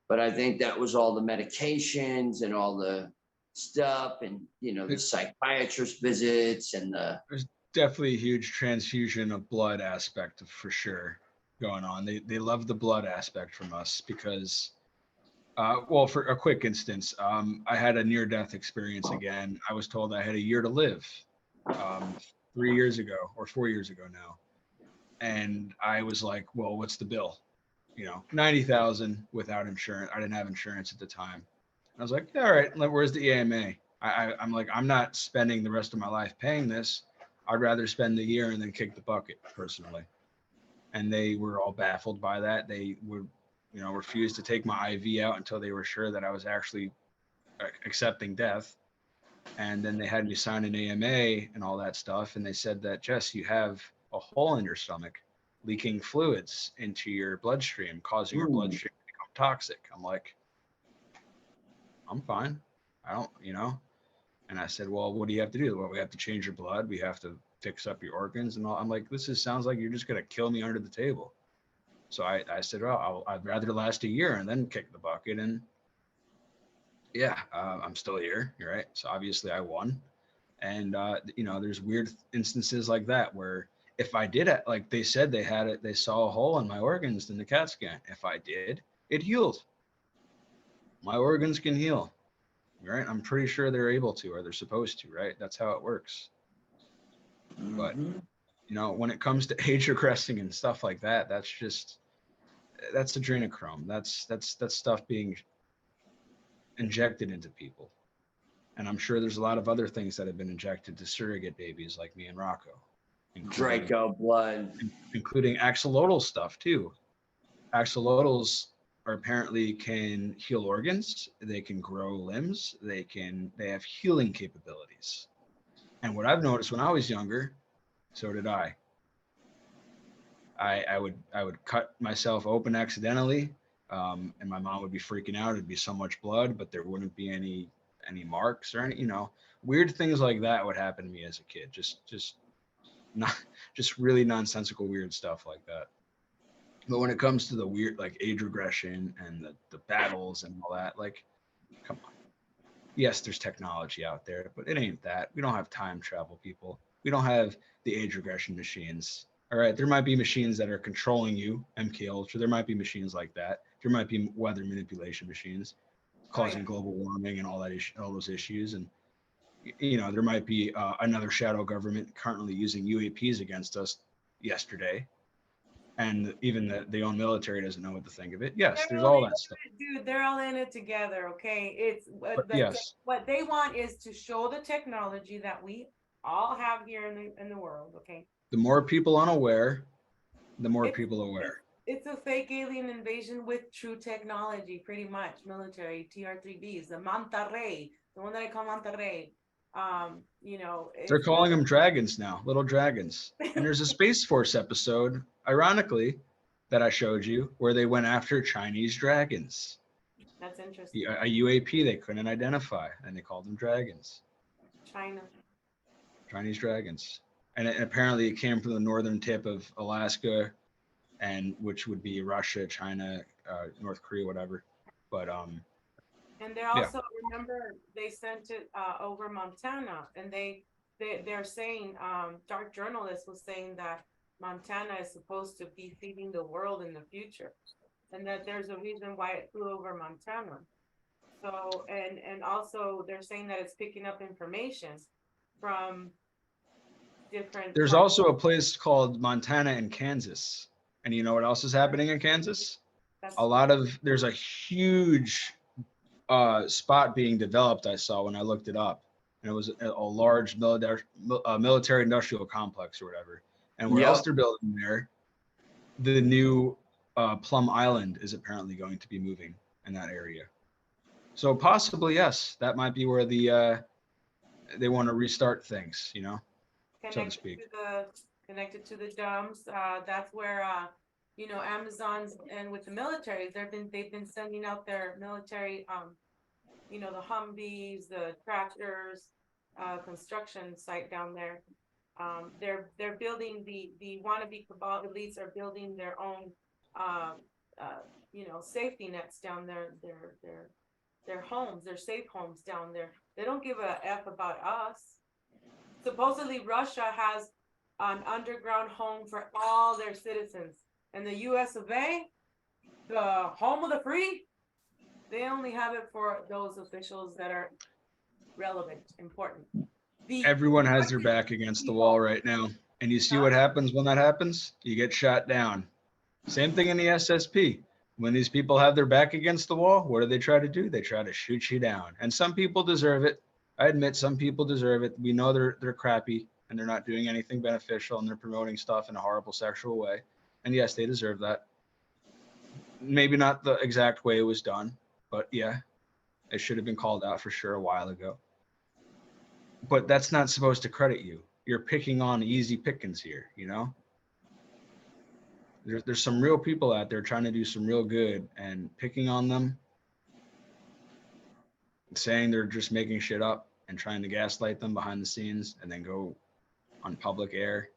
[SPEAKER 2] But I think that was all the medications and all the stuff, and the psychiatrist visits and the
[SPEAKER 3] There's definitely a huge transfusion of blood aspect for sure going on. They love the blood aspect from us because well, for a quick instance, I had a near death experience again. I was told I had a year to live 3 years ago or 4 years ago now. And I was like, well, what's the bill? 90,000 without insurance. I didn't have insurance at the time. And I was like, yeah, all right, where's the EMA? I'm like, I'm not spending the rest of my life paying this. I'd rather spend the year and then kick the bucket personally. And they were all baffled by that. They would, refuse to take my IV out until they were sure that I was actually accepting death. And then they had me sign an AMA and all that stuff. And they said that, Jess, you have a hole in your stomach leaking fluids into your bloodstream, causing your bloodstream to become toxic. I'm like, I'm fine. I don't, And I said, well, what do you have to do? Well, we have to change your blood. We have to fix up your organs and all. I'm like, sounds like you're just going to kill me under the table. So I said, well, I'd rather last a year and then kick the bucket. And yeah, I'm still here. You're right. So obviously I won. And, there's weird instances like that where if I did it, like they said they saw a hole in my organs in the CAT scan. If I did, it healed. My organs can heal. Right. I'm pretty sure they're able to, or they're supposed to, right? That's how it works. But, when it comes to age regressing and stuff like that, that's adrenochrome. That's stuff being injected into people. And I'm sure there's a lot of other things that have been injected to surrogate babies like me and Rocko.
[SPEAKER 2] Draco blood.
[SPEAKER 3] Including axolotl stuff too. Axolotls apparently can heal organs, they can grow limbs, they have healing capabilities. And what I've noticed when I was younger, so did I. I would cut myself open accidentally, and my mom would be freaking out. It'd be so much blood, but there wouldn't be any marks or any, weird things like that would happen to me as a kid. Just really nonsensical weird stuff like that. But when it comes to the weird like age regression and the battles and all that, like, come on. Yes, there's technology out there, but it ain't that. We don't have time travel, people. We don't have the age regression machines. All right, there might be machines that are controlling you, MK Ultra. There might be machines like that. There might be weather manipulation machines causing global warming and all those issues. And there might be another shadow government currently using UAPs against us yesterday, and even the own military doesn't know what to think of it. Yes, there's all that stuff.
[SPEAKER 1] Dude, they're all in it together, okay? It's
[SPEAKER 3] Yes,
[SPEAKER 1] what they want is to show the technology that we all have here in the world, okay?
[SPEAKER 3] the more people unaware, the more people aware.
[SPEAKER 1] It's a fake alien invasion with true technology, pretty much. Military TR3Bs, the Manta Ray, the one that I call Manta Ray.
[SPEAKER 3] They're calling them dragons now, little dragons. And there's a Space Force episode, ironically, that I showed you where they went after Chinese dragons.
[SPEAKER 1] That's interesting.
[SPEAKER 3] A UAP they couldn't identify, and they called them dragons. Chinese dragons. And apparently it came from the northern tip of Alaska, and which would be Russia, China, North Korea, whatever. But
[SPEAKER 1] And they
[SPEAKER 3] Yeah.
[SPEAKER 1] also, remember, they sent it over Montana, and they're saying, Dark Journalist was saying that Montana is supposed to be feeding the world in the future, and that there's a reason why it flew over Montana. So, and also they're saying that it's picking up information from different
[SPEAKER 3] There's
[SPEAKER 1] parts.
[SPEAKER 3] also a place called Montana and Kansas. And you know what else is happening in Kansas?
[SPEAKER 1] That's
[SPEAKER 3] There's a huge spot being developed. I saw when I looked it up, and it was a large military industrial complex or whatever. And what else
[SPEAKER 2] Yep.
[SPEAKER 3] they're building there? The new Plum Island is apparently going to be moving in that area. So possibly, yes, that might be where they want to restart things, you know, so to speak.
[SPEAKER 1] connected to the dumps. That's where Amazon's, and with the military, they've been sending out their military, the Humvees, the tractors, construction site down there. They're building the wannabe cabal elites are building their own safety nets down their homes, their safe homes down there. They don't give a F about us. Supposedly Russia has an underground home for all their citizens. And the US of A, the home of the free, they only have it for those officials that are relevant, important.
[SPEAKER 3] Everyone has their back against the wall right now. And you see what happens when that happens? You get shot down. Same thing in the SSP. When these people have their back against the wall, what do they try to do? They try to shoot you down. And some people deserve it. I admit some people deserve it. We know they're crappy and they're not doing anything beneficial and they're promoting stuff in a horrible sexual way. And yes, they deserve that. Maybe not the exact way it was done, but yeah, it should have been called out for sure a while ago. But that's not supposed to credit you. You're picking on easy pickings here, you know? There's some real people out there trying to do some real good, and picking on them, saying they're just making shit up and trying to gaslight them behind the scenes and then go on public air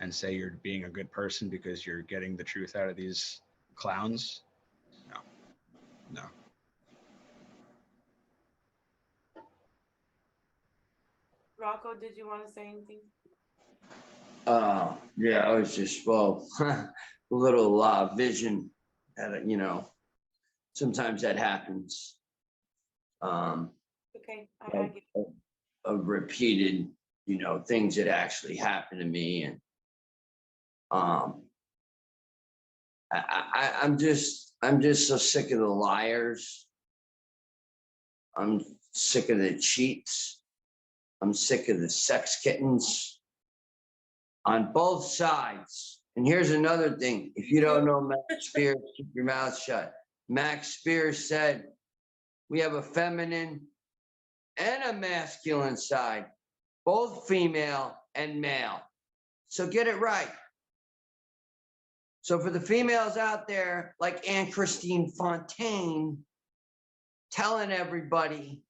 [SPEAKER 3] and say you're being a good person because you're getting the truth out of these clowns. No.
[SPEAKER 1] Rocco, did you want to say anything?
[SPEAKER 2] Yeah, I was just, well, a little vision that, sometimes that happens.
[SPEAKER 1] Okay, I get it.
[SPEAKER 2] Of repeated, things that actually happen to me. And I'm just so sick of the liars. I'm sick of the cheats. I'm sick of the sex kittens on both sides. And here's another thing. If you don't know Max Spears, keep your mouth shut. Max Spears said, we have a feminine and a masculine side, both female and male. So get it right. So for the females out there, like Anne Christine Fontaine, telling everybody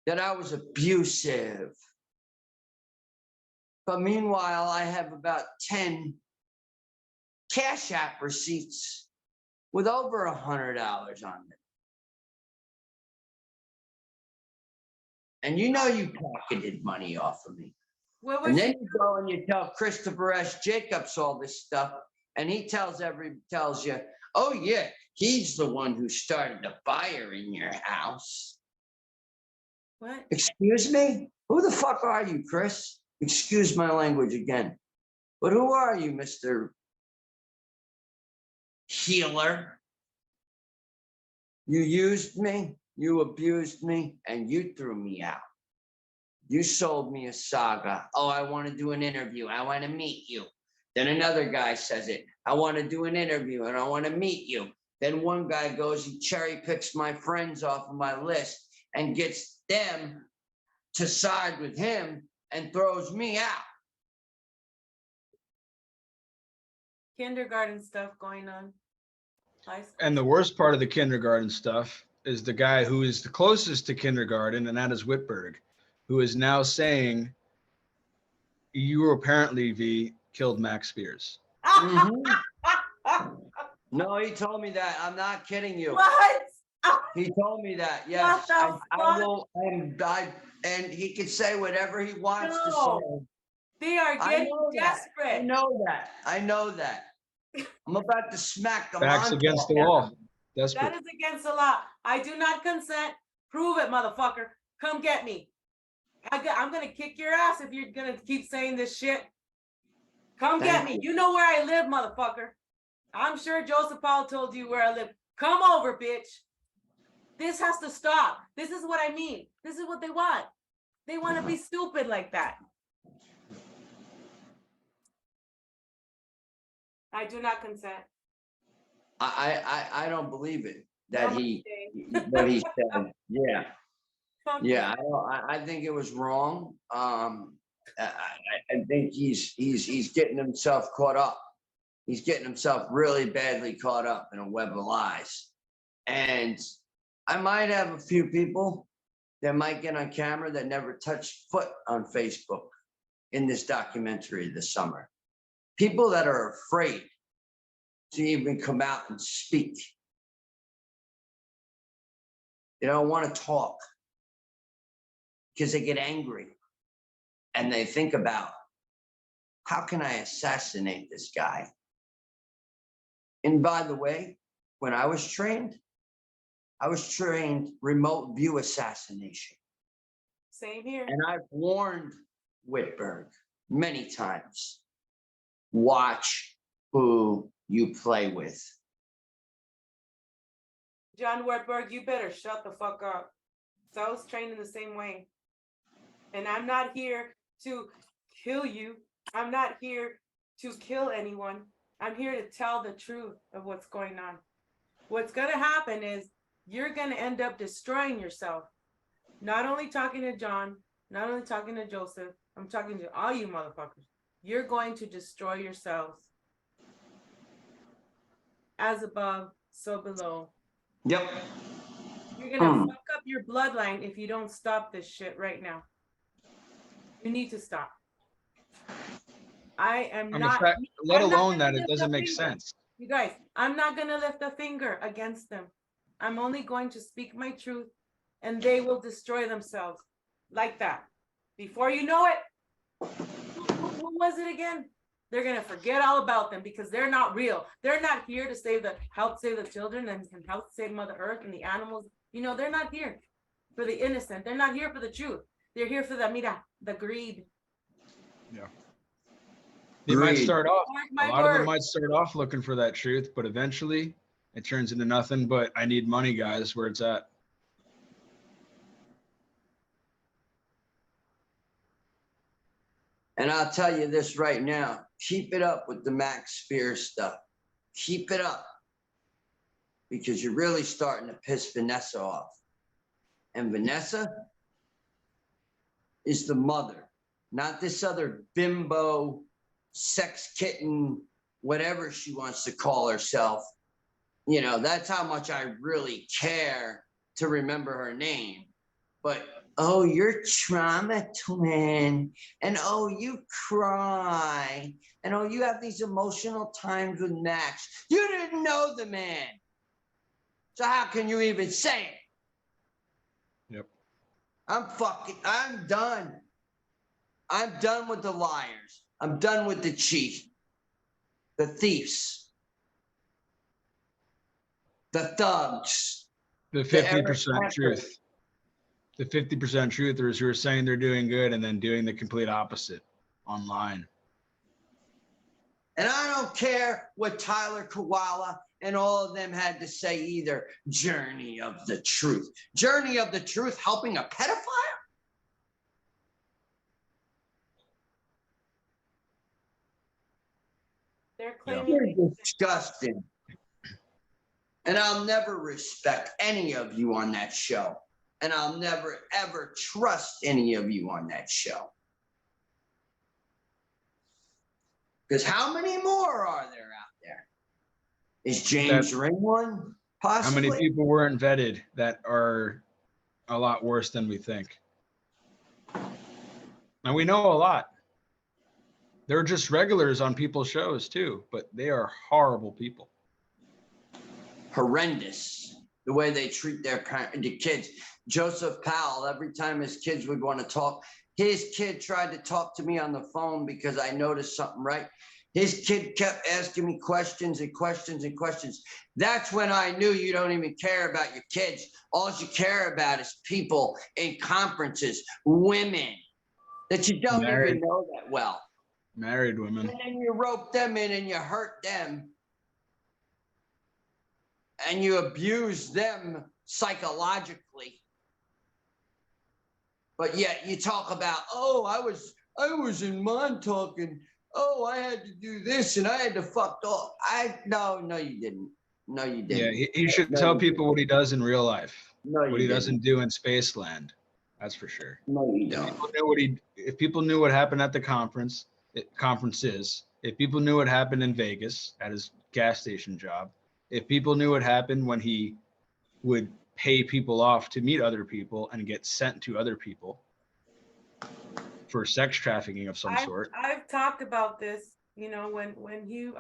[SPEAKER 2] that I was abusive. But meanwhile, I have about 10 Cash App receipts with over $100 on them. And you pocketed money off of me. And then you go and you tell Christopher S. Jacobs all this stuff, and he tells you, oh yeah, he's the one who started the fire in your house.
[SPEAKER 1] What?
[SPEAKER 2] Excuse me? Who the fuck are you, Chris? Excuse my language again. But who are you, Mr. Healer? You used me, you abused me, and you threw me out. You sold me a saga. Oh, I want to do an interview. I want to meet you. Then another guy says it. I want to do an interview and I want to meet you. Then one guy goes, he cherry picks my friends off of my list and gets them to side with him and throws me out.
[SPEAKER 1] Kindergarten stuff going on. High school.
[SPEAKER 3] And the worst part of the kindergarten stuff is the guy who is the closest to kindergarten, and that is Whitberg, who is now saying you apparently, V, killed Max Spears.
[SPEAKER 2] Mm-hmm. No, he told me that. I'm not kidding you.
[SPEAKER 1] What?
[SPEAKER 2] He told me that, yes.
[SPEAKER 1] the
[SPEAKER 2] I
[SPEAKER 1] fuck?
[SPEAKER 2] will, and he can say whatever he wants to
[SPEAKER 1] No.
[SPEAKER 2] say.
[SPEAKER 1] They are
[SPEAKER 2] I
[SPEAKER 1] getting
[SPEAKER 2] know that. I
[SPEAKER 1] desperate.
[SPEAKER 2] know that. I know that. I'm about to smack the
[SPEAKER 3] Backs
[SPEAKER 2] Montauk
[SPEAKER 3] against the
[SPEAKER 2] out of
[SPEAKER 3] wall.
[SPEAKER 2] him.
[SPEAKER 3] Desperate.
[SPEAKER 1] That is against the law. I do not consent. Prove it, motherfucker. Come get me. I'm gonna kick your ass if you're gonna keep saying this shit. Come get
[SPEAKER 2] Thank
[SPEAKER 1] me.
[SPEAKER 2] you.
[SPEAKER 1] You know where I live, motherfucker. I'm sure Joseph Paul told you where I live. Come over, bitch. This has to stop. This is what I mean. This is what they want. They want to be stupid like that. I do not consent.
[SPEAKER 2] I don't believe it that
[SPEAKER 1] Namaste.
[SPEAKER 2] what he said. Yeah.
[SPEAKER 1] Fuck
[SPEAKER 2] Yeah,
[SPEAKER 1] you.
[SPEAKER 2] I think it was wrong. I think he's getting himself caught up. He's getting himself really badly caught up in a web of lies. And I might have a few people that might get on camera that never touched foot on Facebook in this documentary this summer. People that are afraid to even come out and speak. They don't want to talk because they get angry and they think about, how can I assassinate this guy? And by the way, when I was trained remote view assassination.
[SPEAKER 1] Same here.
[SPEAKER 2] And I've warned Whitberg many times, watch who you play with.
[SPEAKER 1] John Wartburg, you better shut the fuck up. So I was trained in the same way. And I'm not here to kill you. I'm not here to kill anyone. I'm here to tell the truth of what's going on. What's going to happen is you're going to end up destroying yourself. Not only talking to John, not only talking to Joseph, I'm talking to all you motherfuckers. You're going to destroy yourselves. As above, so below.
[SPEAKER 2] Yep.
[SPEAKER 1] You're gonna fuck up your bloodline if you don't stop this shit right now. You need to stop. I am
[SPEAKER 3] And
[SPEAKER 1] not.
[SPEAKER 3] the fact, let
[SPEAKER 1] I'm not
[SPEAKER 3] alone
[SPEAKER 1] gonna
[SPEAKER 3] that it
[SPEAKER 1] lift a
[SPEAKER 3] doesn't make
[SPEAKER 1] finger.
[SPEAKER 3] sense.
[SPEAKER 1] You guys, I'm not gonna lift a finger against them. I'm only going to speak my truth, and they will destroy themselves like that. Before you know it, who was it again? They're gonna forget all about them because they're not real. They're not here to help save the children and help save Mother Earth and the animals. You know, they're not here for the innocent. They're not here for the truth. They're here for the greed.
[SPEAKER 3] Yeah. They might start off,
[SPEAKER 1] Mark
[SPEAKER 3] a
[SPEAKER 1] my
[SPEAKER 3] lot of them
[SPEAKER 1] words.
[SPEAKER 3] might start off looking for that truth, but eventually it turns into nothing but I need money, guys, where it's at.
[SPEAKER 2] And I'll tell you this right now, keep it up with the Max Spears stuff. Keep it up. Because you're really starting to piss Vanessa off. And Vanessa is the mother, not this other bimbo, sex kitten, whatever she wants to call herself. You know, that's how much I really care to remember her name. But, oh, you're trauma twin. And, oh, you cry. And, oh, you have these emotional times with Max. You didn't know the man. So how can you even say it?
[SPEAKER 3] Yep.
[SPEAKER 2] I'm done. I'm done with the liars. I'm done with the cheat, the thieves, the thugs.
[SPEAKER 3] The 50% truth. The 50% truthers who are saying they're doing good and then doing the complete opposite online.
[SPEAKER 2] And I don't care what Tyler Koala and all of them had to say either. Journey of the truth. Journey of the truth helping a pedophile?
[SPEAKER 1] They're claiming
[SPEAKER 2] You're disgusting. And I'll never respect any of you on that show. And I'll never, ever trust any of you on that show. Because how many more are there out there? Is James Ring one? Possibly.
[SPEAKER 3] How many people weren't vetted that are a lot worse than we think? And we know a lot. They're just regulars on people's shows too, but they are horrible people.
[SPEAKER 2] Horrendous. the way they treat the kids. Joseph Powell, every time his kids would want to talk, his kid tried to talk to me on the phone because I noticed something right. His kid kept asking me questions and questions and questions. That's when I knew you don't even care about your kids. All you care about is people in conferences, women that you don't even know that well.
[SPEAKER 3] Married women.
[SPEAKER 2] And then you rope them in and you hurt them. And you abuse them psychologically. But yet you talk about, oh, I was in Montauk and oh, I had to do this and I had to fuck off. No, you didn't. No, you didn't.
[SPEAKER 3] Yeah, he should tell people what he does in real life.
[SPEAKER 2] No,
[SPEAKER 3] what he doesn't do in Spaceland. That's for sure.
[SPEAKER 2] No, you don't.
[SPEAKER 3] If people knew what happened at the conferences, if people knew what happened in Vegas at his gas station job, if people knew what happened when he would pay people off to meet other people and get sent to other people for sex trafficking of some sort.
[SPEAKER 1] I've talked about this, you know, when he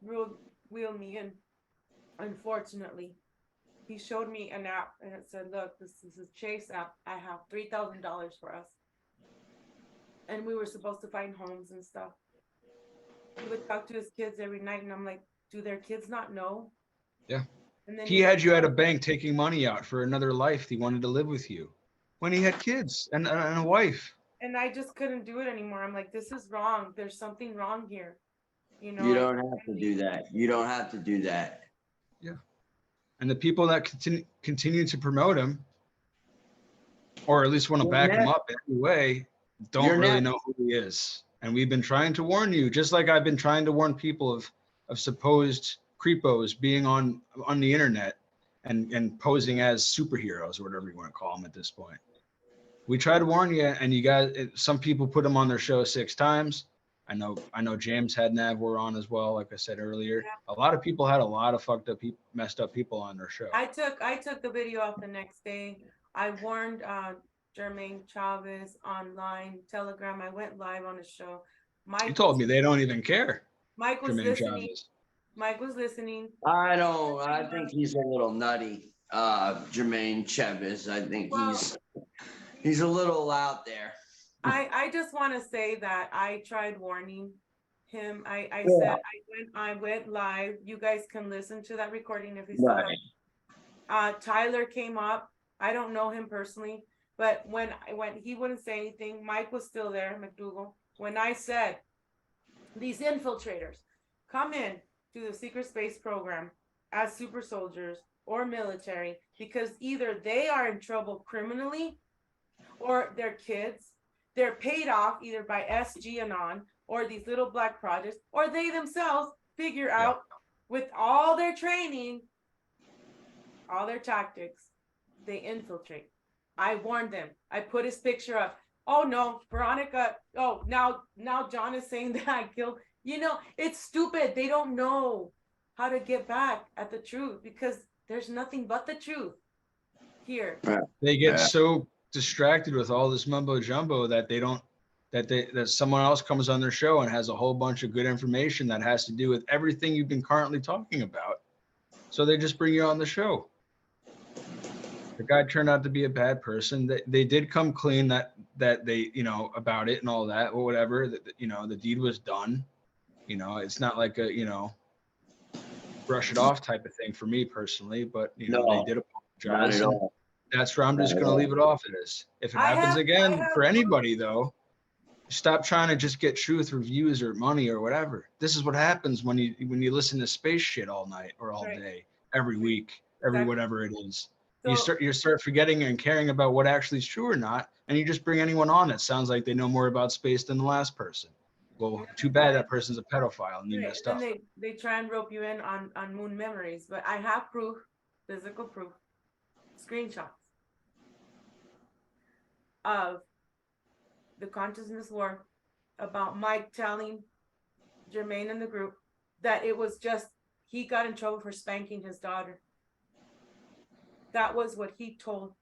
[SPEAKER 1] wheeled me in, unfortunately, he showed me an app and it said, look, this is a Chase app. I have $3,000 for us. And we were supposed to find homes and stuff. He would talk to his kids every night and I'm like, do their kids not know?
[SPEAKER 3] Yeah.
[SPEAKER 1] And then
[SPEAKER 3] he had you at a bank taking money out for another life. He wanted to live with you when he had kids and a wife.
[SPEAKER 1] And I just couldn't do it anymore. I'm like, this is wrong. There's something wrong here. You know,
[SPEAKER 2] you don't have to do that. You don't have to do that.
[SPEAKER 3] Yeah. And the people that continue to promote him, or at least want to back him up in any way, don't really know who he is. And we've been trying to warn you, just like I've been trying to warn people of supposed creepos being on the internet and posing as superheroes or whatever you want to call them at this point. We try to warn you, and you guys, some people put them on their show 6 times. I know James had Navwar on as well, like I said earlier. Yeah. A lot of people had a lot of fucked up people, messed up people on their show.
[SPEAKER 1] I took the video off the next day. I warned Jermaine Chavez online, Telegram. I went live on his show.
[SPEAKER 3] You told me they don't even care.
[SPEAKER 1] Mike was listening. Mike was listening.
[SPEAKER 2] I think he's a little nutty, Jermaine Chavez. I think he's a little out there.
[SPEAKER 1] I just want to say that I tried warning him. I said I went live. You guys can listen to that recording if he's still Tyler came up. I don't know him personally, but when he wouldn't say anything, Mike was still there, McDougal. When I said these infiltrators come in to the secret space program as super soldiers or military, because either they are in trouble criminally or their kids, they're paid off either by SG Anon or these little black projects, or they themselves figure out with all their training, all their tactics, they infiltrate. I warned them. I put his picture up. Oh no, Veronica. Oh, now John is saying that I killed. You know, it's stupid. They don't know how to get back at the truth because there's nothing but the truth here.
[SPEAKER 3] They get so distracted with all this mumbo jumbo that that someone else comes on their show and has a whole bunch of good information that has to do with everything you've been currently talking about. So they just bring you on the show. The guy turned out to be a bad person. They did come clean that they, you know, about it and all that or whatever, that, you know, the deed was done. You know, it's not like a, you know, brush it off type of thing for me personally, but you know, they did apologize. That's where I'm just going to leave it off as. If it happens again for anybody though, stop trying to just get truth or views or money or whatever. This is what happens when you listen to space shit all night or all day, every week, every whatever it is. So, you start forgetting and caring about what actually is true or not, and you just bring anyone on that sounds like they know more about space than the last person. Well, too bad that person's a pedophile and you messed up.
[SPEAKER 1] And they try and rope you in on moon memories, but I have proof, physical proof, screenshots of the consciousness war about Mike telling Jermaine and the group that it was just he got in trouble for spanking his daughter. That was what he told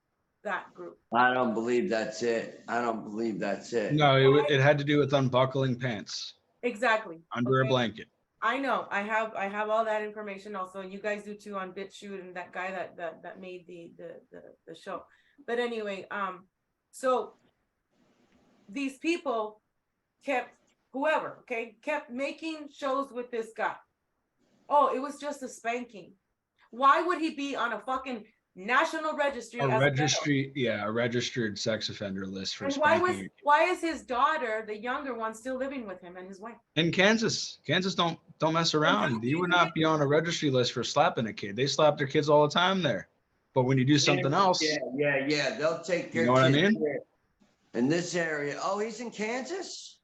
[SPEAKER 1] that group.
[SPEAKER 2] I don't believe that's it. I don't believe that's it.
[SPEAKER 3] No, it had to do with unbuckling pants.
[SPEAKER 1] Exactly.
[SPEAKER 3] Under a blanket.
[SPEAKER 1] I know, I have all that information also, and you guys do too on BitChute and that guy that made the show. But anyway, so these people kept whoever, okay, kept making shows with this guy. Oh, it was just a spanking. Why would he be on a fucking national registry
[SPEAKER 3] A
[SPEAKER 1] as a pedo?
[SPEAKER 3] registry, yeah, a registered sex offender list for
[SPEAKER 1] And
[SPEAKER 3] spanking.
[SPEAKER 1] why is his daughter, the younger one, still living with him and his wife?
[SPEAKER 3] In Kansas, don't mess around. You would not be on a registry list for slapping a kid. They slap their kids all the time there. But when you do something else,
[SPEAKER 2] Yeah. They'll take
[SPEAKER 3] you
[SPEAKER 2] their
[SPEAKER 3] know what I
[SPEAKER 2] kids
[SPEAKER 3] mean?
[SPEAKER 2] there. In this area. Oh, he's in Kansas?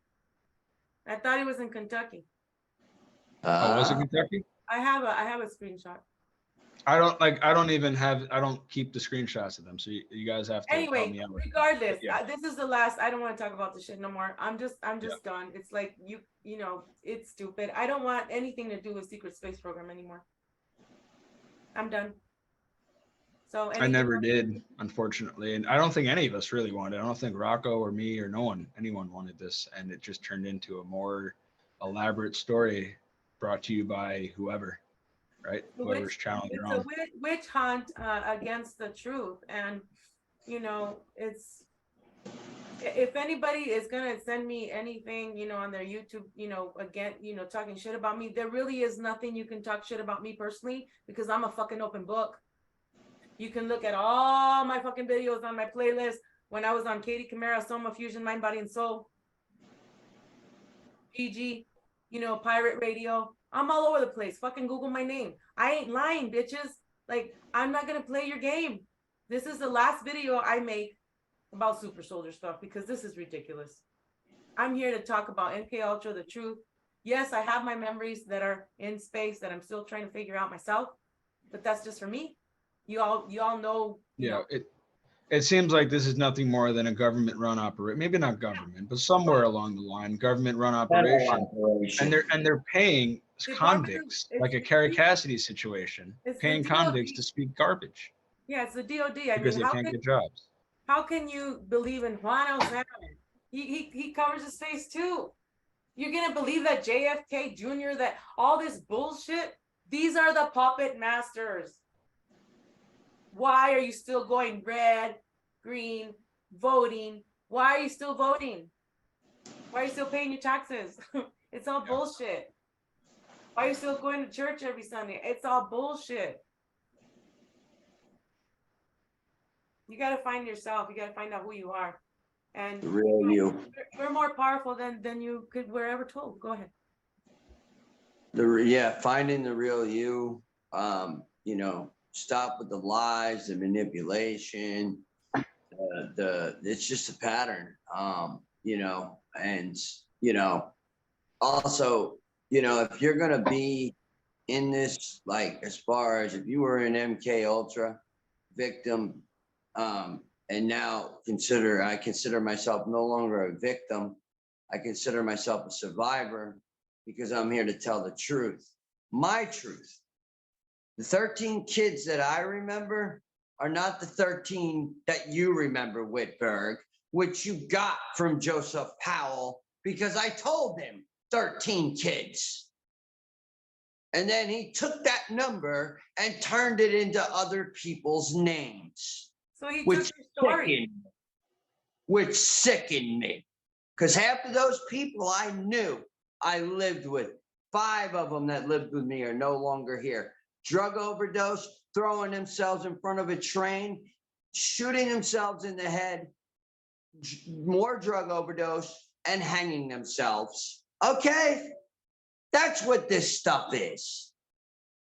[SPEAKER 1] I thought he was in Kentucky.
[SPEAKER 3] Oh, was it
[SPEAKER 2] Uh,
[SPEAKER 3] Kentucky?
[SPEAKER 1] I have a screenshot.
[SPEAKER 3] I don't keep the screenshots of them. So you guys have to help
[SPEAKER 1] Anyway,
[SPEAKER 3] me out with that.
[SPEAKER 1] regardless,
[SPEAKER 3] Yeah.
[SPEAKER 1] this is the last. I don't want to talk about this shit no more. I'm just done. It's like you know, it's stupid. I don't want anything to do with secret space program anymore. I'm done. So
[SPEAKER 3] I never did, unfortunately. And I don't think any of us really wanted it. I don't think Rocko or me or anyone wanted this. And it just turned into a more elaborate story brought to you by whoever, right? Whoever's channel you're
[SPEAKER 1] It's
[SPEAKER 3] on.
[SPEAKER 1] a witch hunt against the truth, and you know, it's if anybody is gonna send me anything, you know, on their YouTube, you know, again, you know, talking shit about me, there really is nothing you can talk shit about me personally because I'm a fucking open book. You can look at all my fucking videos on my playlist when I was on Katie Camara, Soma Fusion, Mind, Body, and Soul, PG, you know, Pirate Radio. I'm all over the place. Fucking Google my name. I ain't lying, bitches. Like, I'm not gonna play your game. This is the last video I make about super soldier stuff because this is ridiculous. I'm here to talk about MK Ultra, the truth. Yes, I have my memories that are in space that I'm still trying to figure out myself, but that's just for me. You all know. You know,
[SPEAKER 3] It seems like this is nothing more than a government-run operation. Maybe not government, but somewhere along the line, government-run operation. And they're paying convicts, like a Carrie Cassidy situation, paying convicts to speak garbage.
[SPEAKER 1] Yeah, it's the DOD. I
[SPEAKER 3] because
[SPEAKER 1] mean,
[SPEAKER 3] they can't get jobs.
[SPEAKER 1] How can you believe in Juan El Salmon? He covers his face too. You're gonna believe that JFK Jr., that all this bullshit? These are the puppet masters. Why are you still going red, green, voting? Why are you still voting? Why are you still paying your taxes? It's all bullshit. Why are you still going to church every Sunday? It's all bullshit. You got to find yourself. You got to find out who you are. And
[SPEAKER 2] the real you.
[SPEAKER 1] We're more powerful than you were ever told. Go ahead.
[SPEAKER 2] Finding the real you. You know, stop with the lies, the manipulation. It's just a pattern. You know, and you know, also, you know, if you're gonna be in this, like, as far as if you were an MK Ultra victim, and now I consider myself no longer a victim. I consider myself a survivor because I'm here to tell the truth, my truth. The 13 kids that I remember are not the 13 that you remember, Whitberg, which you got from Joseph Powell because I told him 13 kids. And then he took that number and turned it into other people's names.
[SPEAKER 1] So he took your story.
[SPEAKER 2] Which sickened me. Because half of those people I knew, I lived with. 5 of them that lived with me are no longer here. Drug overdose, throwing themselves in front of a train, shooting themselves in the head, more drug overdose, and hanging themselves. Okay? That's what this stuff is.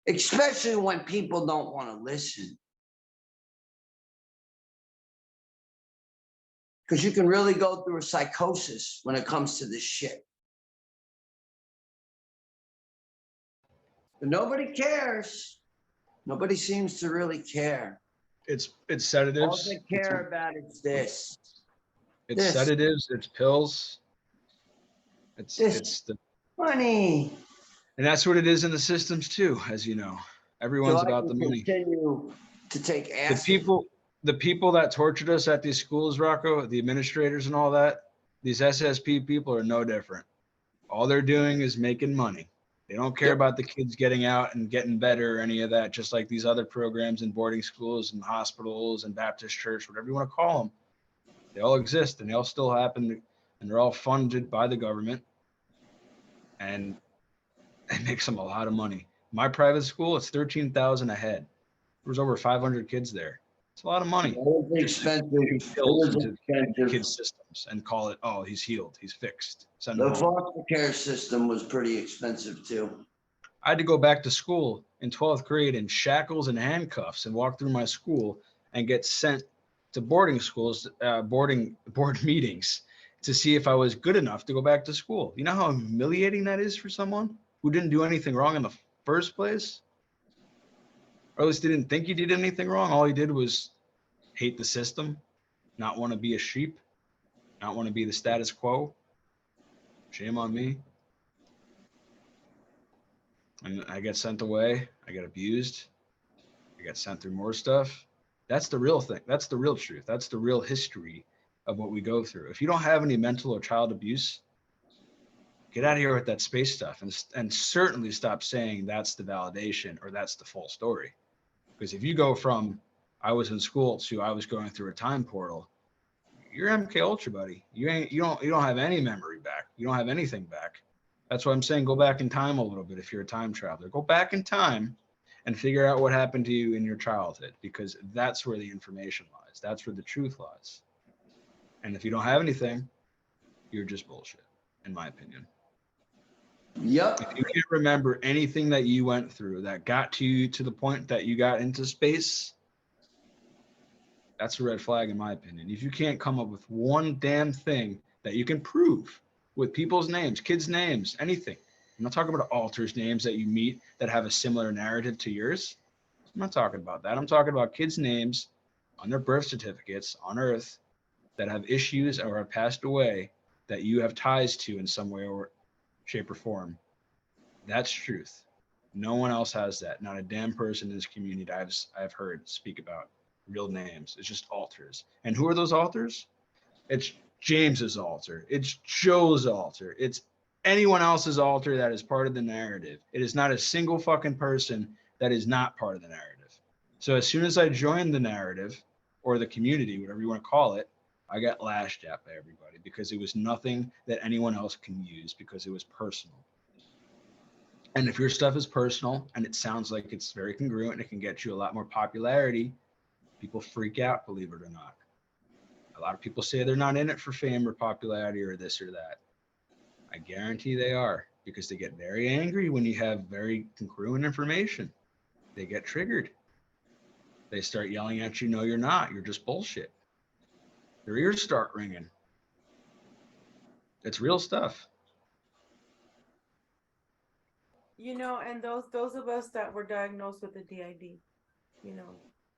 [SPEAKER 2] Especially when people don't want to listen. Because you can really go through a psychosis when it comes to this shit. But nobody cares. Nobody seems to really care.
[SPEAKER 3] It's sedatives.
[SPEAKER 2] All they care about is this.
[SPEAKER 3] It's sedatives. It's pills. It's the
[SPEAKER 2] money.
[SPEAKER 3] And that's what it is in the systems too, as you know. Everyone's about the money.
[SPEAKER 2] Continue to take acid.
[SPEAKER 3] The people that tortured us at these schools, Rocco, the administrators and all that, these SSP people are no different. All they're doing is making money. They don't care
[SPEAKER 2] Yep.
[SPEAKER 3] about the kids getting out and getting better or any of that, just like these other programs in boarding schools and hospitals and Baptist church, whatever you want to call them. They all exist and they all still happen, and they're all funded by the government, and it makes them a lot of money. My private school, it's 13,000 a head. There's over 500 kids there. It's a lot of money.
[SPEAKER 2] It was
[SPEAKER 3] Just
[SPEAKER 2] expensive.
[SPEAKER 3] shooting
[SPEAKER 2] It
[SPEAKER 3] pills
[SPEAKER 2] was
[SPEAKER 3] into
[SPEAKER 2] expensive.
[SPEAKER 3] kids' systems and call it, oh, he's healed, he's fixed. Send
[SPEAKER 2] The
[SPEAKER 3] him home.
[SPEAKER 2] foster care system was pretty expensive too.
[SPEAKER 3] I had to go back to school in 12th grade in shackles and handcuffs and walk through my school and get sent to boarding schools, board meetings to see if I was good enough to go back to school. You know how humiliating that is for someone who didn't do anything wrong in the first place? Or at least didn't think he did anything wrong. All he did was hate the system, not want to be a sheep, not want to be the status quo. Shame on me. And I get sent away. I get abused. I got sent through more stuff. That's the real thing. That's the real truth. That's the real history of what we go through. If you don't have any mental or child abuse, get out of here with that space stuff, and certainly stop saying that's the validation or that's the full story. Because if you go from I was in school to I was going through a time portal, you're MK Ultra, buddy. You don't have any memory back. You don't have anything back. That's why I'm saying go back in time a little bit. If you're a time traveler, go back in time and figure out what happened to you in your childhood, because that's where the information lies. That's where the truth lies. And if you don't have anything, you're just bullshit, in my opinion.
[SPEAKER 2] Yep.
[SPEAKER 3] If you can't remember anything that you went through that got to you to the point that you got into space, that's a red flag, in my opinion. If you can't come up with one damn thing that you can prove with people's names, kids' names, anything. I'm not talking about alters names that you meet that have a similar narrative to yours. I'm not talking about that. I'm talking about kids' names on their birth certificates on Earth that have issues or have passed away that you have ties to in some way or shape or form. That's truth. No one else has that. Not a damn person in this community I've heard speak about real names. It's just alters. And who are those alters? It's James's altar. It's Joe's altar. It's anyone else's altar that is part of the narrative. It is not a single fucking person that is not part of the narrative. So as soon as I joined the narrative or the community, whatever you want to call it, I got lashed at by everybody because it was nothing that anyone else can use because it was personal. And if your stuff is personal and it sounds like it's very congruent and it can get you a lot more popularity, people freak out, believe it or not. A lot of people say they're not in it for fame or popularity or this or that. I guarantee they are, because they get very angry when you have very congruent information. They get triggered. They start yelling at you, no, you're not. You're just bullshit. Their ears start ringing. It's real stuff.
[SPEAKER 1] You know, and those of us that were diagnosed with the DID, you know,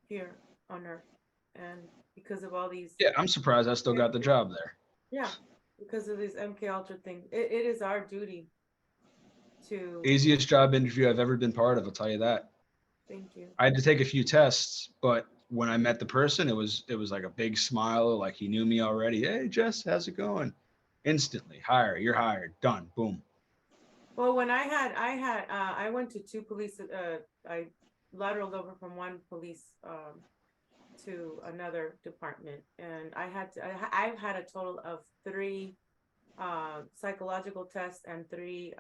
[SPEAKER 1] here on Earth, and because of all these,
[SPEAKER 3] Yeah, I'm surprised I still got the job there.
[SPEAKER 1] yeah, because of these MK Ultra things, it is our duty to
[SPEAKER 3] Easiest job interview I've ever been part of, I'll tell you that.
[SPEAKER 1] thank you.
[SPEAKER 3] I had to take a few tests, but when I met the person, it was like a big smile, like he knew me already. Hey, Jess, how's it going? Instantly, hire, you're hired, done, boom.
[SPEAKER 1] Well, when I went to two police, I lateraled over from one police to another department, and I've had a total of 3 psychological tests and 3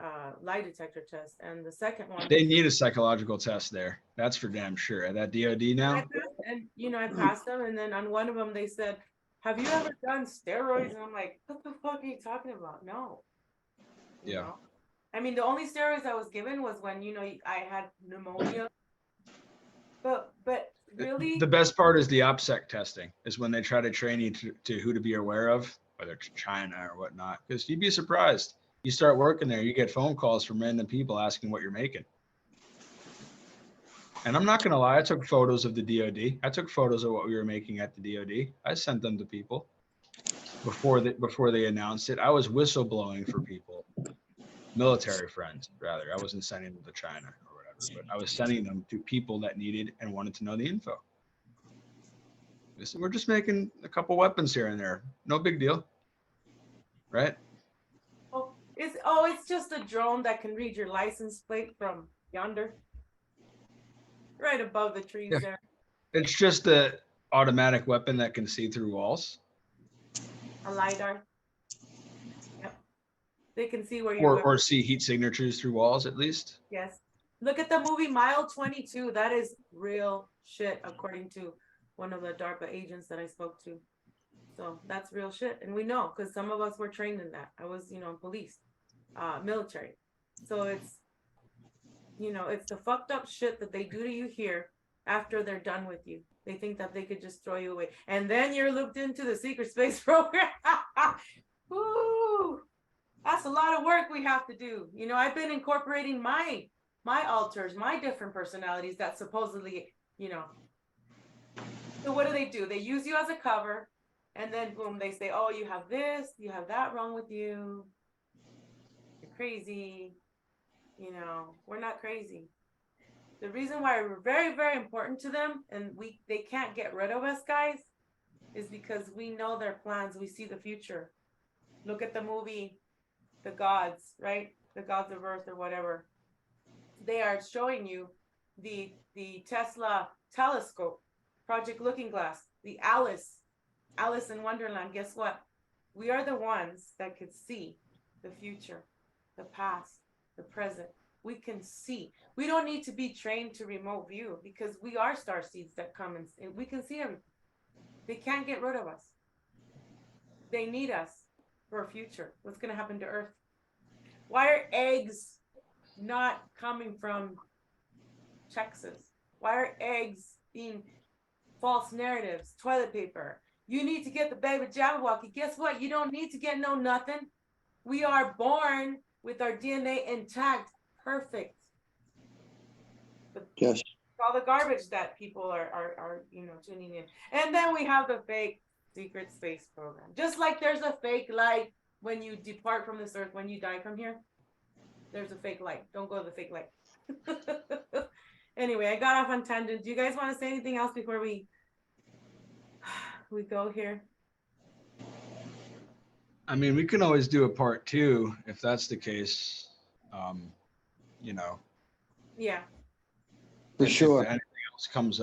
[SPEAKER 1] lie detector tests, and the second one
[SPEAKER 3] They need a psychological test there. That's for damn sure. At that DOD
[SPEAKER 1] I
[SPEAKER 3] now,
[SPEAKER 1] passed, and I passed them, and then on one of them they said, "Have you ever done steroids?" And I'm like, "What the fuck are you talking about?" No. You
[SPEAKER 3] Yeah.
[SPEAKER 1] know? I mean, the only steroids I was given was when I had pneumonia. But really,
[SPEAKER 3] the best part is the OPSEC testing, is when they try to train you to who to be aware of, whether it's China or whatnot. Because you'd be surprised. You start working there, you get phone calls from random people asking what you're making. And I'm not going to lie, I took photos of the DOD. I took photos of what we were making at the DOD. I sent them to people before they announced it. I was whistleblowing for people, military friends, rather. I wasn't sending them to China or whatever, but I was sending them to people that needed and wanted to know the info. We're just making a couple weapons here and there. No big deal. Right?
[SPEAKER 1] oh, it's oh, it's just a drone that can read your license plate from yonder. Right above the trees
[SPEAKER 3] Yeah.
[SPEAKER 1] there.
[SPEAKER 3] It's just a automatic weapon that can see through walls,
[SPEAKER 1] A LiDAR. Yep. They can see where your weapon.
[SPEAKER 3] or see heat signatures through walls at least.
[SPEAKER 1] Yes. Look at the movie Mile 22. That is real shit, according to one of the DARPA agents that I spoke to. So that's real shit. And we know because some of us were trained in that. I was, police, military. So it's, it's the fucked up shit that they do to you here after they're done with you. They think that they could just throw you away. And then you're looped into the secret space program. Woo! That's a lot of work we have to do. I've been incorporating my alters, my different personalities that supposedly, So what do? They use you as a cover, and then boom, they say, oh, you have this, you have that wrong with you. You're crazy. We're not crazy. The reason why we're very, very important to them and they can't get rid of us, guys, is because we know their plans. We see the future. Look at the movie, The Gods, right? The Gods of Earth or whatever. They are showing you the Tesla telescope, Project Looking Glass, the Alice in Wonderland. Guess what? We are the ones that could see the future, the past, the present. We can see. We don't need to be trained to remote view because we are star seeds that come and we can see everything. They can't get rid of us. They need us for a future. What's going to happen to Earth? Why are eggs not coming from Texas? Why are eggs being false narratives? Toilet paper. You need to get the baby Jabberwocky. Guess what? You don't need to get no nothing. We are born with our DNA intact. Perfect. But
[SPEAKER 2] Yes.
[SPEAKER 1] all the garbage that people are tuning in. And then we have the fake secret space program. Just like there's a fake light when you depart from this earth, when you die from here, there's a fake light. Don't go to the fake light. Anyway, I got off on tangent. Do you guys want to say anything else before we go here?
[SPEAKER 3] I mean, we can always do a part 2 if that's the case.
[SPEAKER 1] Yeah.
[SPEAKER 2] For
[SPEAKER 3] if
[SPEAKER 2] sure.
[SPEAKER 3] anything else comes